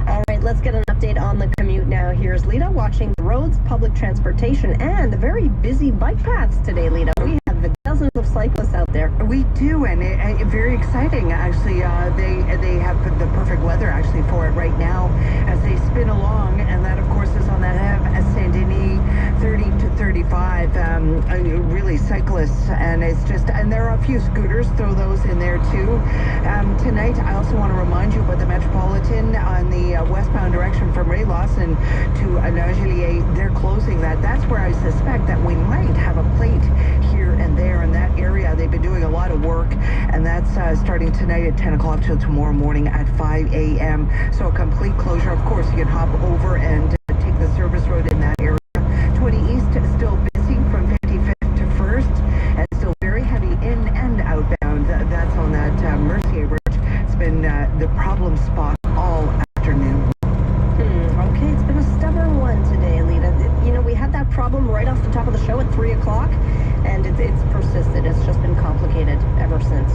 All right, let's get an update on the commute now. Here's Lita watching the roads, public transportation, and the very busy bike paths today, Lita. We have the dozen thousands of cyclists out there. We do, and very exciting, actually. They have the perfect weather, actually, for it right now as they spin along, and that, of course, is on that Saint-Denis 30 to 35, really cyclists, and it's just, and there are a few scooters, throw those in there, too. Tonight, I also want to remind you about the Metropolitan on the westbound direction from Ray Lawson to Nagelier. They're closing that. That's where I suspect that we might have a plate here and there in that area. They've been doing a lot of work, and that's starting tonight at 10 o'clock till tomorrow morning at 5 a.m. So a complete closure. Of course, you can hop over and take the service road in that area. 20 East still busy from 55th to 1st, and still very heavy in and outbound. That's on that Mercier Bridge. It's been the problem spot all afternoon. Okay, it's been a stubborn one today, Alita. You know, we had that problem right off the top of the show at 3 o'clock, and it's persisted. It's just been complicated ever since.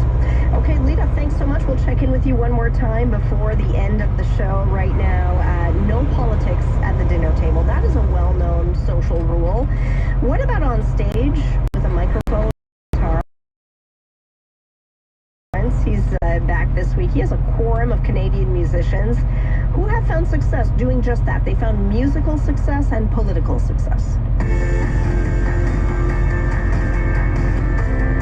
Okay, Lita, thanks so much. We'll check in with you one more time before the end of the show. Right now, no politics at the dinner table. That is a well-known social rule. What about on stage with a microphone? He's back this week. He has a quorum of Canadian musicians who have found success doing just that. They found musical success and political success.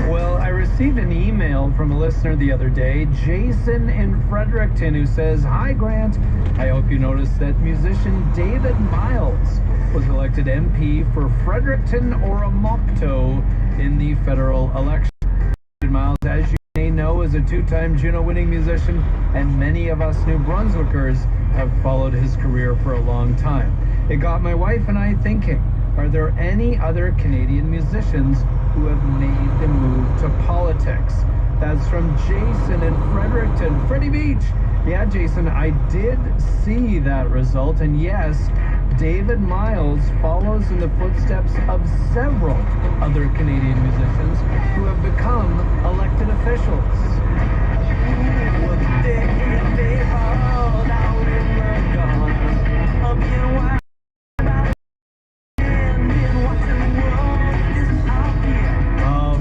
Well, I received an email from a listener the other day, Jason in Fredericton, who says, "Hi, Grant. I hope you noticed that musician David Miles was elected MP for Fredericton or Omocto in the federal election." David Miles, as you may know, is a two-time Juno-winning musician, and many of us New Brunswickers have followed his career for a long time. It got my wife and I thinking, are there any other Canadian musicians who have made the move to politics? That's from Jason in Fredericton. Freddie Beach. Yeah, Jason, I did see that result, and yes, David Miles follows in the footsteps of several other Canadian musicians who have become elected officials.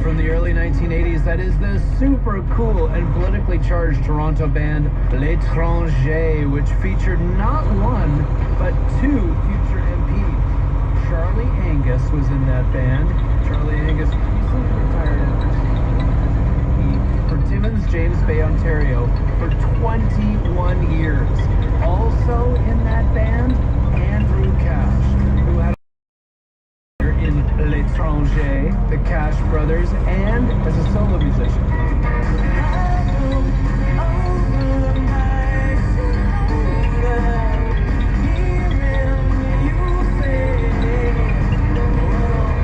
From the early 1980s, that is the super cool and politically charged Toronto band L'Étranger, which featured not one, but two future MPs. Charlie Angus was in that band. Charlie Angus recently retired for Timmins, James Bay, Ontario for 21 years. Also in that band, Andrew Cash, who had in L'Étranger, the Cash Brothers, and as a solo musician.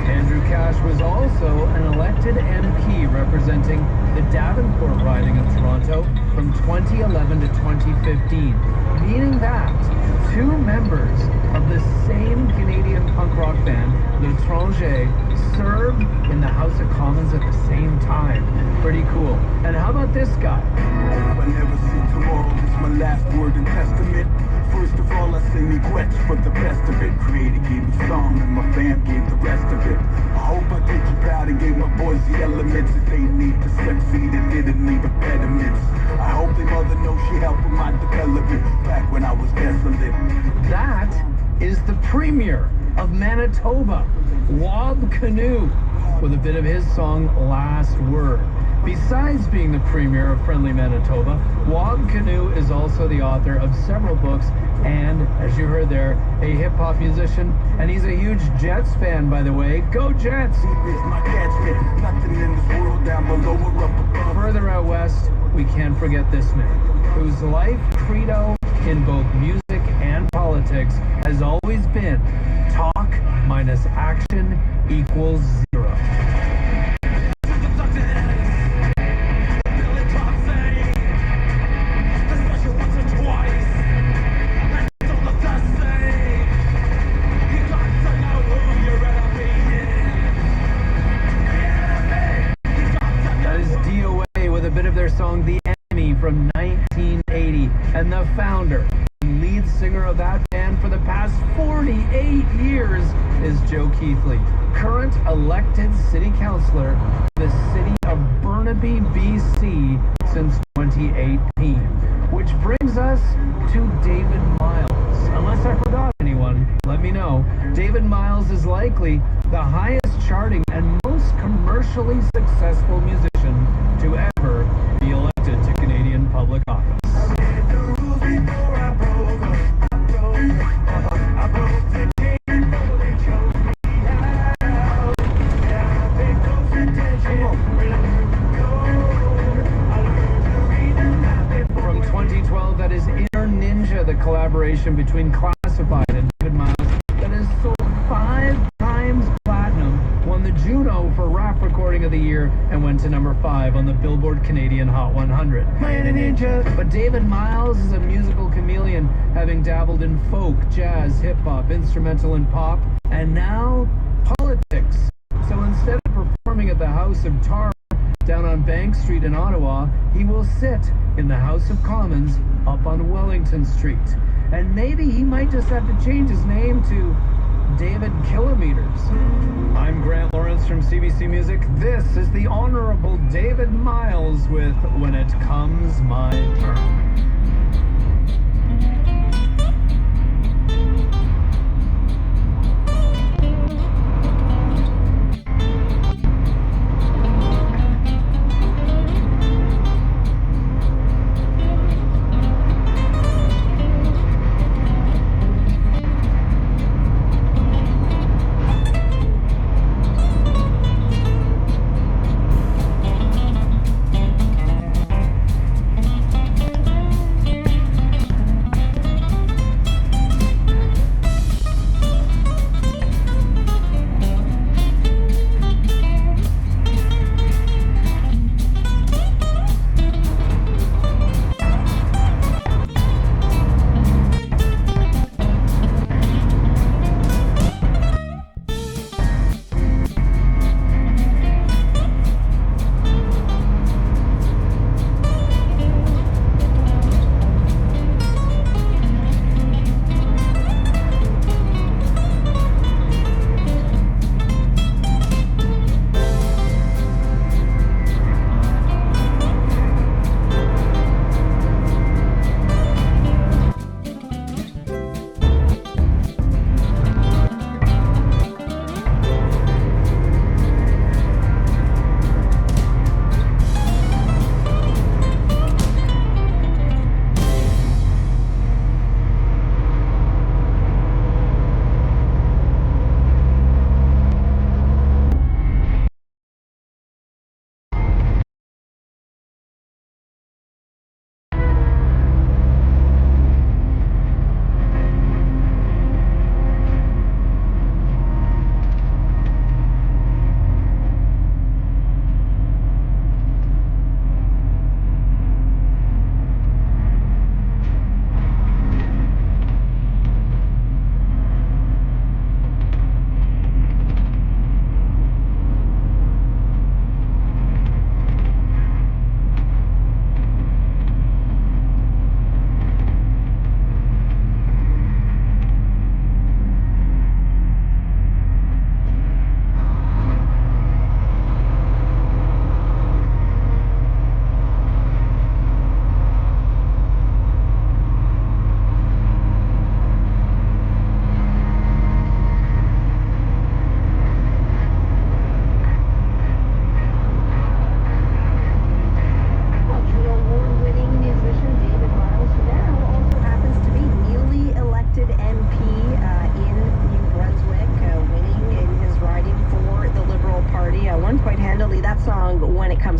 Andrew Cash was also an elected MP representing the Davenport riding of Toronto from 2011 to 2015, meaning that two members of the same Canadian punk rock band, L'Étranger, served in the House of Commons at the same time. Pretty cool. And how about this guy? I never see tomorrow, it's my last word and testament. First of all, I say miigwech for the best of it. Creator gave me song and my fam gave the rest of it. I hope I did you proud and gave my boys the elements that they need to succeed and didn't leave impediments. I hope their mother knows she helped with my development back when I was desolate. That is the Premier of Manitoba, Wob Canoe, with a bit of his song Last Word. Besides being the Premier of Friendly Manitoba, Wob Canoe is also the author of several books and, as you heard there, a hip-hop musician, and he's a huge Jets fan, by the way. Go Jets! Further out west, we can't forget this man, whose life credo in both music and politics has always been talk minus action equals zero. Song The Enemy from 1980, and the founder and lead singer of that band for the past 48 years is Joe Keithley. current elected city councillor in the city of Burnaby, BC since 2018. Which brings us to David Miles. Unless I forgot anyone, let me know. David Miles is likely the highest charting and most commercially successful musician to ever be elected to Canadian public office. From 2012, that is Inner Ninja, the collaboration between Classified and David Miles that has sold 5 times platinum, won the Juno for Rap Recording of the Year, and went to number 5 on the Billboard Canadian Hot 100. But David Miles is a musical chameleon, having dabbled in folk, jazz, hip-hop, instrumental and pop, and now politics. So instead of performing at the House of Tar down on Bank Street in Ottawa, he will sit in the House of Commons up on Wellington Street. And maybe he might just have to change his name to David Kilometers. I'm Grant Lawrence from CBC Music. This is the Honorable David Miles with When It Comes My Turn.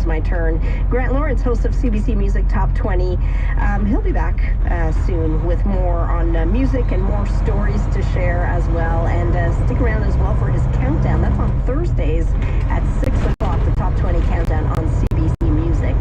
My Turn. Grant Lawrence, host of CBC Music Top 20. He'll be back soon with more on music and more stories to share as well. And stick around as well for his countdown. That's on Thursdays at 6 o'clock, the Top 20 countdown on CBC Music.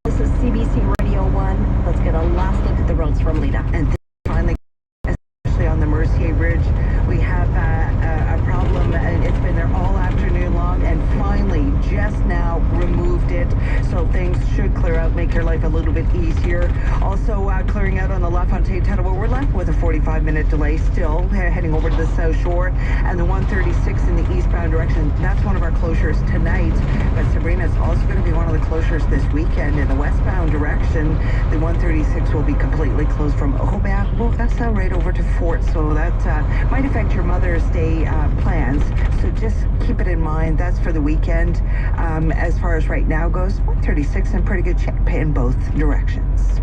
This is CBC Radio 1. Let's get a last look at the roads from Lita. And finally, especially on the Mercier Bridge, we have a problem. It's been there all afternoon long, and finally just now removed it, so things should clear up. make your life a little bit easier. Also clearing out on the LaFontaine Tunnel, but we're left with a 45-minute delay still heading over to the South Shore, and the 136 in the eastbound direction. That's one of our closures tonight, but Sabrina, it's also going to be one of the closures this weekend in the westbound direction. The 136 will be completely closed from Robert Bourassa right over to Fort, so that might affect your Mother's Day plans. So just keep it in mind. That's for the weekend. As far as right now goes, 136 in pretty good shape in both directions.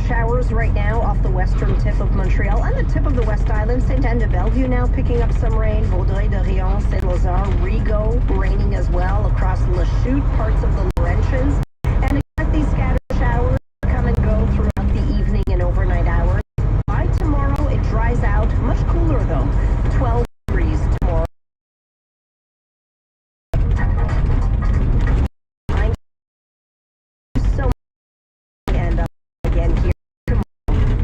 Showers right now off the western tip of Montreal and the tip of the West Island. Sainte-Anne-de-Bellevue now picking up some rain. Vaudreuil-Dorion, Saint-Lazare, Rigaud raining as well across Lachute, parts of the Laurentians. And expect these scattered showers to come and go throughout the evening and overnight hours. By tomorrow, it dries out. Much cooler though. 12 degrees tomorrow. So and again here.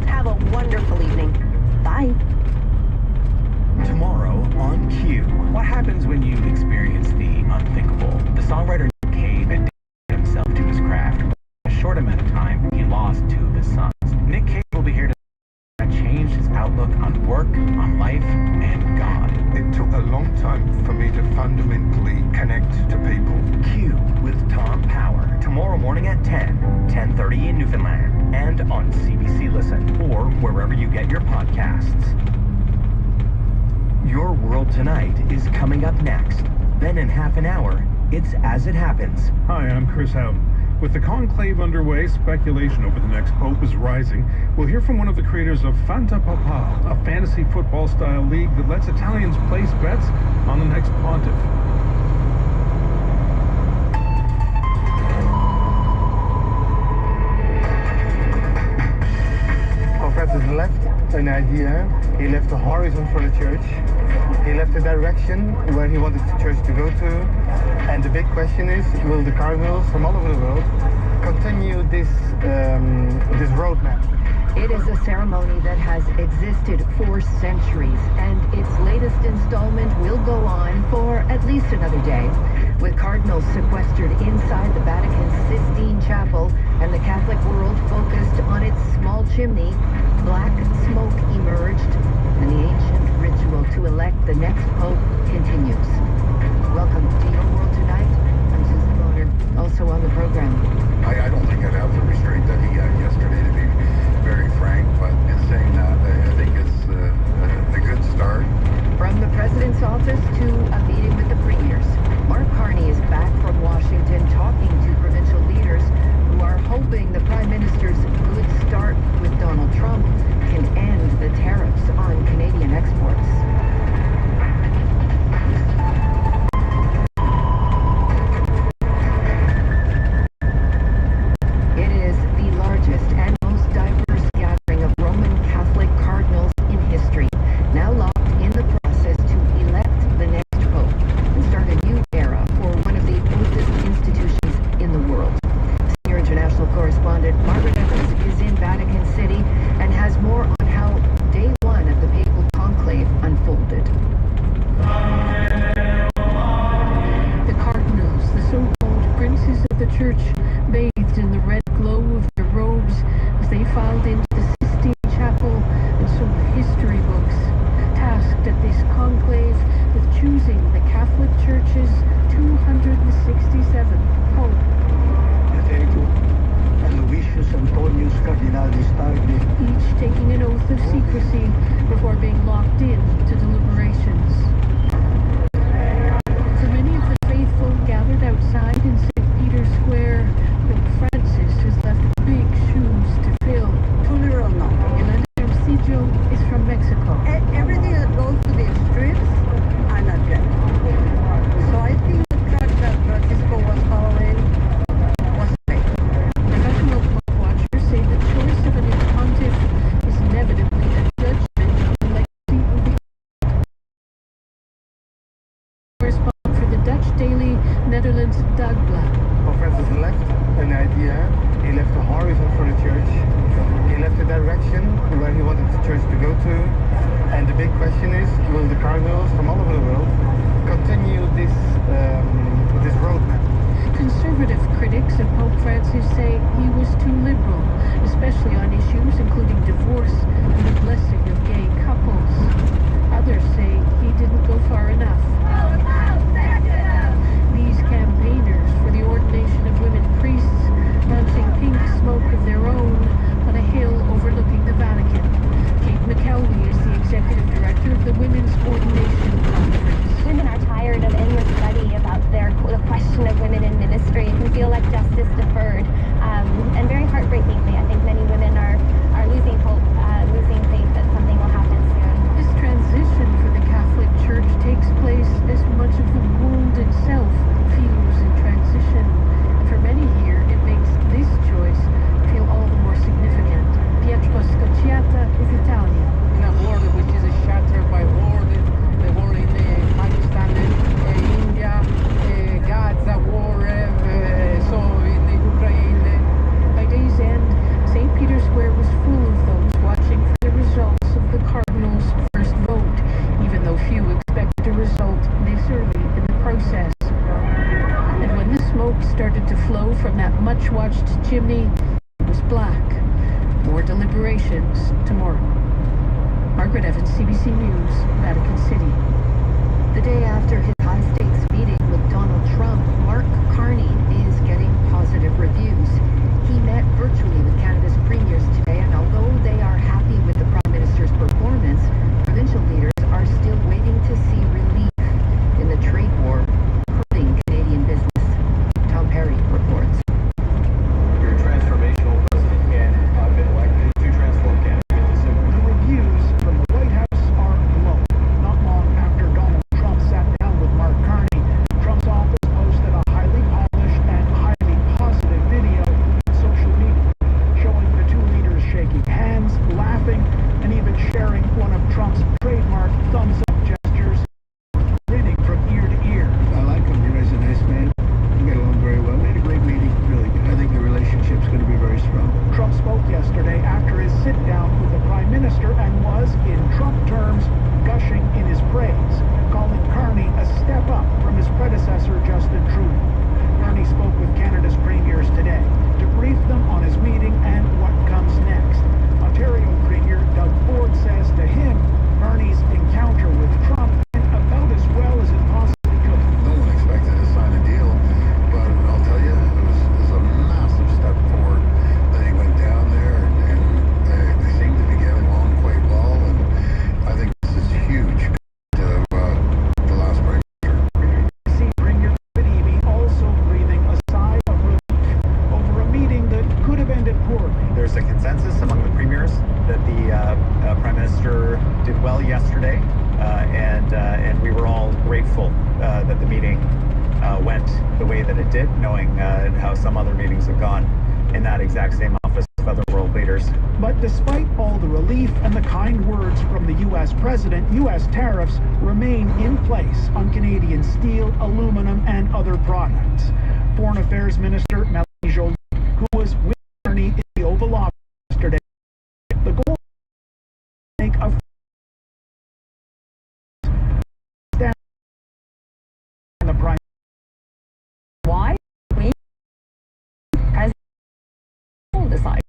Have a wonderful evening. Bye. Tomorrow on Q. What happens when you experience the unthinkable? The songwriter Nick Cave addicted himself to his craft. In a short amount of time, he lost two of his sons. Nick Cave will be here to change his outlook on work, on life, and God. It took a long time for me to fundamentally connect to people. Q with Tom Power. Tomorrow morning at 10:30 in Newfoundland, and on CBC Listen, or wherever you get your podcasts. Your World Tonight is coming up next. Then in half an hour, it's As It Happens. Hi, I'm Chris Houghton. With the conclave underway, speculation over the next pope is rising. We'll hear from one of the creators of Fanta Papal, a fantasy football-style league that lets Italians place bets on the next pontiff. Pope Francis left an idea. He left a horizon for the church. He left a direction where he wanted the church to go to. And the big question is, will the cardinals from all over the world continue this roadmap? It is a ceremony that has existed for centuries, and its latest installment will go on for at least another day. With cardinals sequestered inside the Vatican's Sistine Chapel and the Catholic world focused on its small chimney, black smoke emerged, and the ancient ritual to elect the next pope continues. Welcome to Your World Tonight. I'm Susan Boner, also on the program. I don't think I'd have the restraint that he had yesterday, to be very frank, but in saying that, I think it's a good start. From the president's office to a meeting with the premiers, Mark Carney is back from Washington talking to provincial leaders who are hoping the prime minister's good start with Donald Trump can end the tariffs on Canadian exports. It is the largest and most diverse gathering of Roman Catholic cardinals in history, now locked in the process to elect the next pope and start a new era for one of the oldest institutions in the world. Senior international correspondent Margaret Evans is in Vatican City and has more on how day one of the papal conclave unfolded. The cardinals, the so-called princes of the church, bathed in the red glow of their robes as they filed into the Sistine Chapel and sold history books, tasked at this conclave with choosing the Catholic Church's 267th pope. Aloysius Antonius Cardinalis Tardi. Each taking an oath of secrecy before being locked in to deliberations. For many of the faithful gathered outside in St. Peter's Square, Pope Francis has left big shoes to fill. Tolerable no. Elena Hermosillo is from Mexico. Everything that goes to the extremes, I'm not good. So I think the track that Francisco was following was fake. Professional pope watchers say the choice of a new pontiff is inevitably a judgment on the legacy of the Netherlands' Dagblad. Pope Francis left an idea, he left a horizon for the church, he left a direction where he wanted the church to go to, and the big question is, will the cardinals from all over the world continue this roadmap? Conservative critics of Pope Francis say he was too liberal, especially on issues including divorce and the blessing of gay couples. Others say he didn't go far enough. These campaigners for the ordination of women priests launching pink smoke of their own on a hill overlooking the Vatican. Kate McKelvey is the executive director of the Women's Ordination Conference. Women are tired of endless study about the question of women in ministry and feel like justice deferred. And very heartbreakingly, I think many women are losing hope, losing faith that something will happen soon. This transition for the Catholic Church takes place as much of the world itself feels in transition. And for many here, it makes this choice feel all the more significant. Pietro Scocciata is Italian. In a world which is shattered by war, the war in Pakistan, India, Gaza war, so in the Ukraine. By day's end, St. Peter's Square was full of those watching for the results of the Cardinals' first vote, even though few expected a result this early in the process. And when the smoke started to flow from that much-watched chimney, it was black. More deliberations tomorrow. Margaret Evans, CBC News, Vatican City. The day after his high-stakes meeting with Donald Trump, Mark Carney is getting positive reviews. He met virtually with Canada's premiers today, and although they are happy with the Prime Minister's performance, provincial leaders are still waiting to see relief in the trade war hurting Canadian business. Tom Perry reports. Your transformational president again been elected to transform Canada. The reviews from the White House are low. Not long after Donald Trump sat down with Mark Carney, Trump's office posted a highly polished and highly positive video on social media, showing the two leaders shaking hands, laughing, and even sharing one of Trump's trademark thumbs-up gestures, grinning from ear to ear. I like him. You know, he's a nice man. We get along very well. We had a great meeting. Really good. I think the relationship's going to be very strong. Trump spoke yesterday after his sit-down with the Prime Minister and was, in Trump terms, gushing in his praise, calling Carney a step up from his predecessor, Justin Trudeau. Carney spoke with Canada's premiers today to brief them on his meeting and what comes next. Ontario Premier Doug Ford says to him, Carney's encounter with Trump went about as well as it possibly could. No one expected to sign a deal, but I'll tell you, it was a massive step forward that he went down there, and they seem to be getting along quite well, and I think this is huge to the last Prime Minister. See Premier Fedimi also breathing a sigh of relief over a meeting that could have ended poorly. There's a consensus among the premiers that the Prime Minister did well yesterday, and we were all grateful that the meeting went the way that it did, knowing how some other meetings have gone in that exact same office of other world leaders. But despite all the relief and the kind words from the U.S. president, U.S. tariffs remain in place on Canadian steel, aluminum, and other products. Foreign Affairs Minister Melanie Joly, who was with Carney in the Oval Office yesterday, the goal is to make a stand in the Prime. Why? We President will decide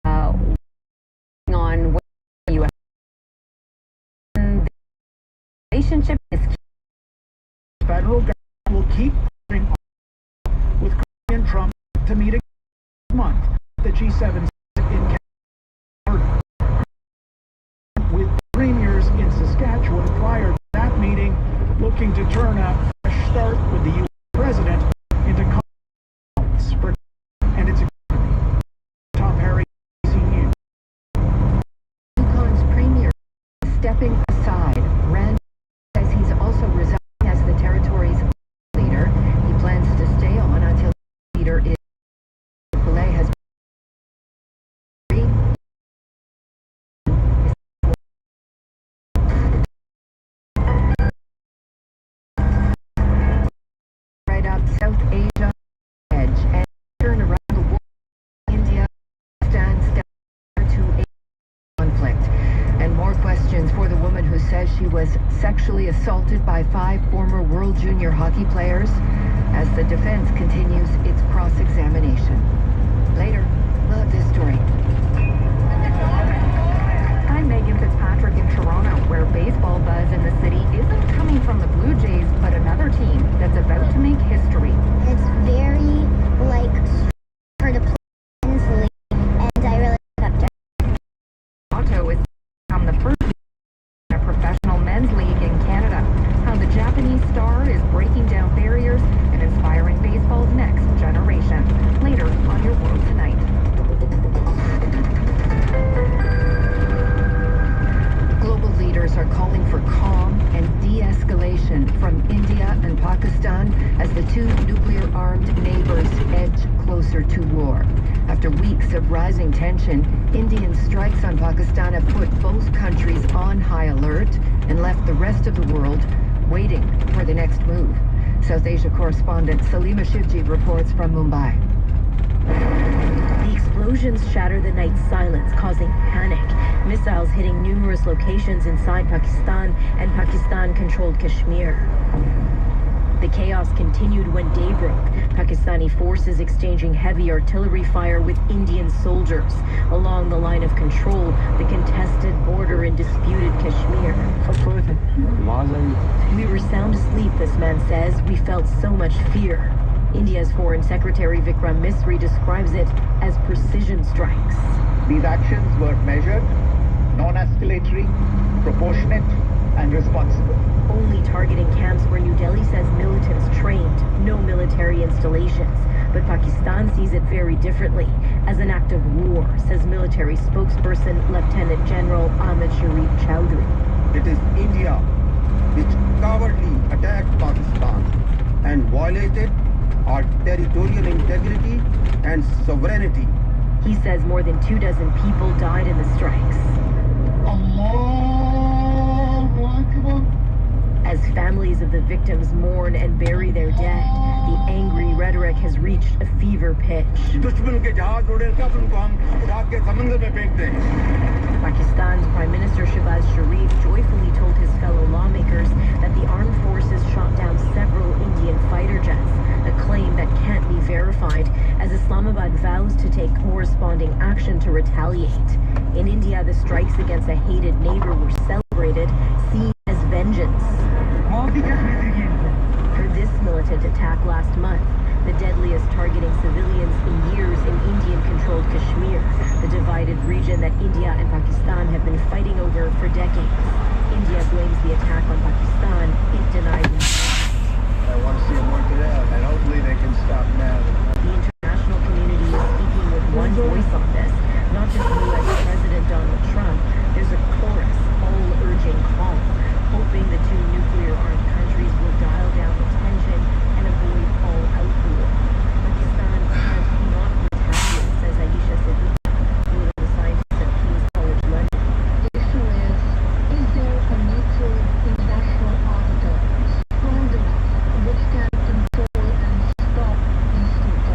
on what the U.S. relationship is. Federal government will keep pushing on with Carney and Trump to meet again next month. The G7 in Canada, with premiers in Saskatchewan prior to that meeting, looking to turn a fresh start with the U.S. president into confidence for and its economy. Tom Perry, CBC News. Yukon's premier stepping aside. Rand says he's also resigning as the territory's leader. He plans to stay on until the leader is says she was sexually assaulted by 5 former World Junior hockey players as the defense continues its cross-examination. Later, we'll have this story. I'm Megan Fitzpatrick in Toronto, where baseball buzz in the city isn't coming from the Blue Jays, but another team that's about to make history. It's very, for the Men's League, and I really love it. Toronto is become the first in a professional men's league in Canada. How the Japanese star is breaking down barriers and inspiring baseball's next generation. Later on Your World Tonight. Global leaders are calling for calm and de-escalation from India and Pakistan as the 2 nuclear-armed neighbors edge closer to war. After weeks of rising tension, Indian strikes on Pakistan have put both countries on high alert and left the rest of the world waiting for the next move. South Asia correspondent Salima Shivji reports from Mumbai. The explosions shatter the night's silence, causing panic. Missiles hitting numerous locations inside Pakistan and Pakistan-controlled Kashmir. The chaos continued when day broke. Pakistani forces exchanging heavy artillery fire with Indian soldiers along the line of control, the contested border in disputed Kashmir. We were sound asleep, this man says. We felt so much fear. India's Foreign Secretary Vikram Misri describes it as precision strikes. These actions were measured, non-escalatory, proportionate, and responsible. Only targeting camps where New Delhi says militants trained, no military installations. But Pakistan sees it very differently, as an act of war, says military spokesperson Lieutenant General Ahmed Sharif Chowdhury. It is India which cowardly attacked Pakistan and violated our territorial integrity and sovereignty. He says more than 24 people died in the strikes. As families of the victims mourn and bury their dead, the angry rhetoric has reached a fever pitch. Pakistan's Prime Minister Shehbaz Sharif joyfully told his fellow lawmakers that the armed forces shot down several Indian fighter jets, a claim that can't be verified, as Islamabad vows to take corresponding action to retaliate. In India, the strikes against a hated neighbor were celebrated, seen as vengeance. For this militant attack last month, the deadliest targeting civilians in years in Indian-controlled Kashmir, the divided region that India and Pakistan have been fighting over for decades. India blames the attack on Pakistan. It denies it. I want to see them work it out, and hopefully they can stop now. The international community is speaking with one voice on this. Not just U.S. President Donald Trump. There's a chorus, all urging calm, hoping the 2 nuclear-armed countries will dial down the tension and avoid all-out war. Pakistan cannot retaliate, says Aisha Siddiqui, political scientist at King's College London. The issue is there a neutral international arbiter strong enough which can control and stop these 2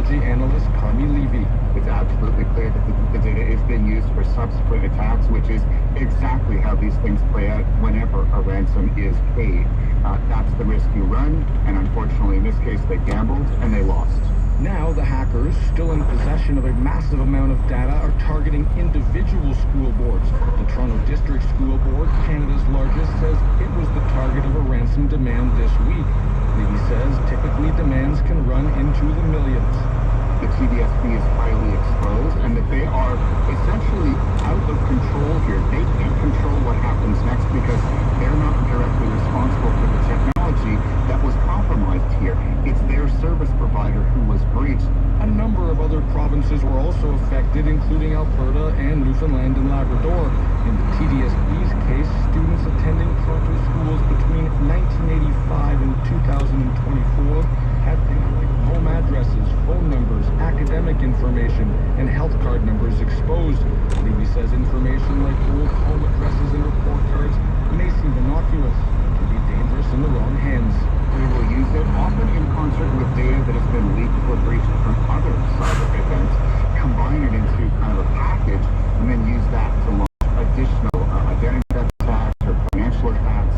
technology analyst Carmi Levy. It's absolutely clear that the data is being used for subsequent attacks, which is exactly how these things play out whenever a ransom is paid. That's the risk you run, and unfortunately in this case they gambled and they lost. Now the hackers, still in possession of a massive amount of data, are targeting individual school boards. The Toronto District School Board, Canada's largest, says it was the target of a ransom demand this week. Levy says typically demands can run into the millions. The TDSB is highly exposed and that they are essentially out of control here. They can't control what happens next because they're not directly responsible for the technology that was compromised here. It's their service provider who was breached. A number of other provinces were also affected, including Alberta and Newfoundland and Labrador. In the TDSB's case, students attending Toronto schools between 1985 and 2024 had things like home addresses, phone numbers, academic information, and health card numbers exposed. Levy says information like old home addresses and report cards may seem innocuous, but can be dangerous in the wrong hands. We will use it often in concert with data that has been leaked or breached from other cyber events, combine it into kind of a package, and then use that to launch additional identity theft attacks or financial attacks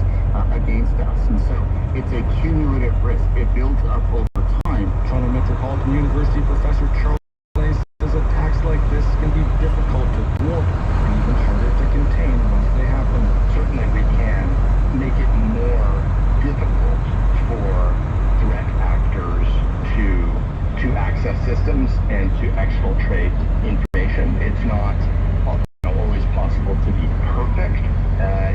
against us. And so it's a cumulative risk. It builds up over time. Toronto Metropolitan University professor Charles says attacks like this can be difficult to thwart and even harder to contain once they happen. Certainly we can make it more difficult for threat actors to access systems and to exfiltrate information. It's not always possible to be perfect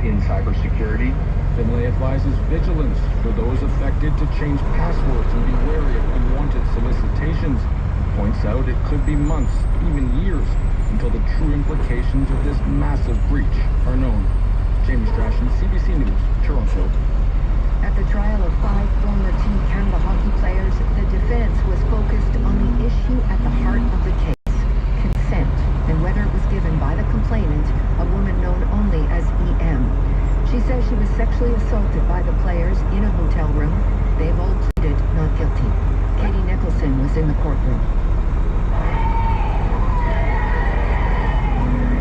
in cybersecurity. Finlay advises vigilance for those affected to change passwords and be wary of unwanted solicitations. Points out it could be months, even years, until the true implications of this massive breach are known. Jamie Strachan, CBC News, Toronto. At the trial of 5 former Team Canada hockey players, the defense was focused on the issue at the heart of the case, consent, and whether it was given by the complainant, a woman known only as EM. She says she was sexually assaulted by the players in a hotel room. They've all pleaded not guilty. Katie Nicholson was in the courtroom.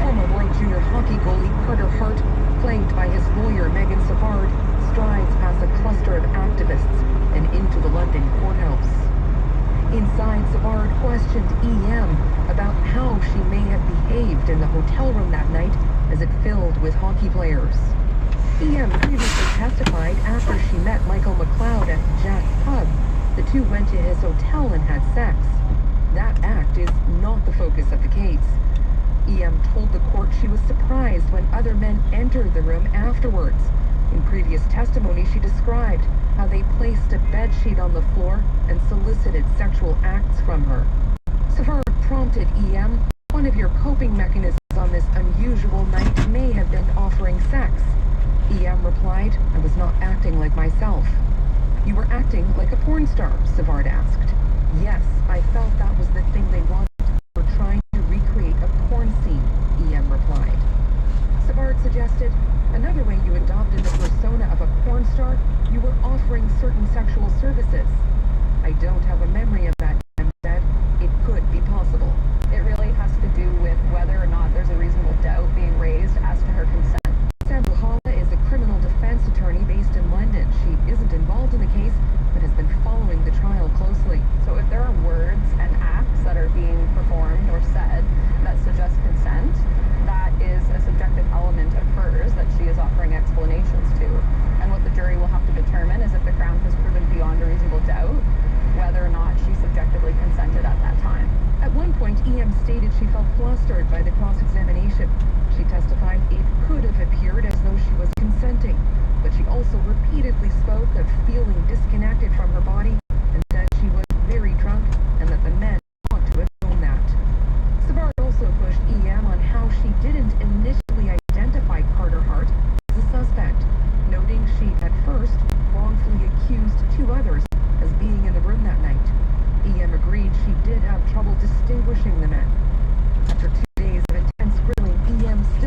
Former World Junior Hockey goalie Carter Hart, flanked by his lawyer Megan Savard, strides past a cluster of activists and into the London courthouse. Inside, Savard questioned EM about how she may have behaved in the hotel room that night as it filled with hockey players. EM previously testified after she met Michael McLeod at Jack's Pub. The two went to his hotel and had sex. That act is not the focus of the case. EM told the court she was surprised when other men entered the room afterwards. In previous testimony, she described how they placed a bedsheet on the floor and solicited sexual acts from her. Savard prompted EM, one of your coping mechanisms on this unusual night may have been offering sex. EM replied, I was not acting like myself. You were acting like a porn star, Savard asked. Yes, I felt that was the thing they wanted. We're trying to recreate a porn scene, EM replied. Savard suggested, another way you adopted the persona of a porn star, you were offering certain sexual services. I don't have a memory of that, EM said. It could be possible. It really has to do with whether or not there's a reasonable doubt being raised as to her consent. Sam Buhala is a criminal defense attorney based in London. She isn't involved in the case, but has been following the trial closely. So if there are words and acts that are being performed or said that suggest consent, that is a subjective element of hers that she is offering explanations to. And what the jury will have to determine is if the Crown has proven beyond a reasonable doubt whether or not she subjectively consented at that time. At one point, EM stated she felt flustered by the cross-examination. She testified it could have appeared as though she was consenting, but she also repeatedly spoke of feeling disconnected from her body and said she was very drunk and that the men ought to have known that. Savard also pushed EM on how she didn't initially identify Carter Hart as a suspect, noting she at first wrongfully accused 2 others as being in the room that night. EM agreed she did have trouble distinguishing the men.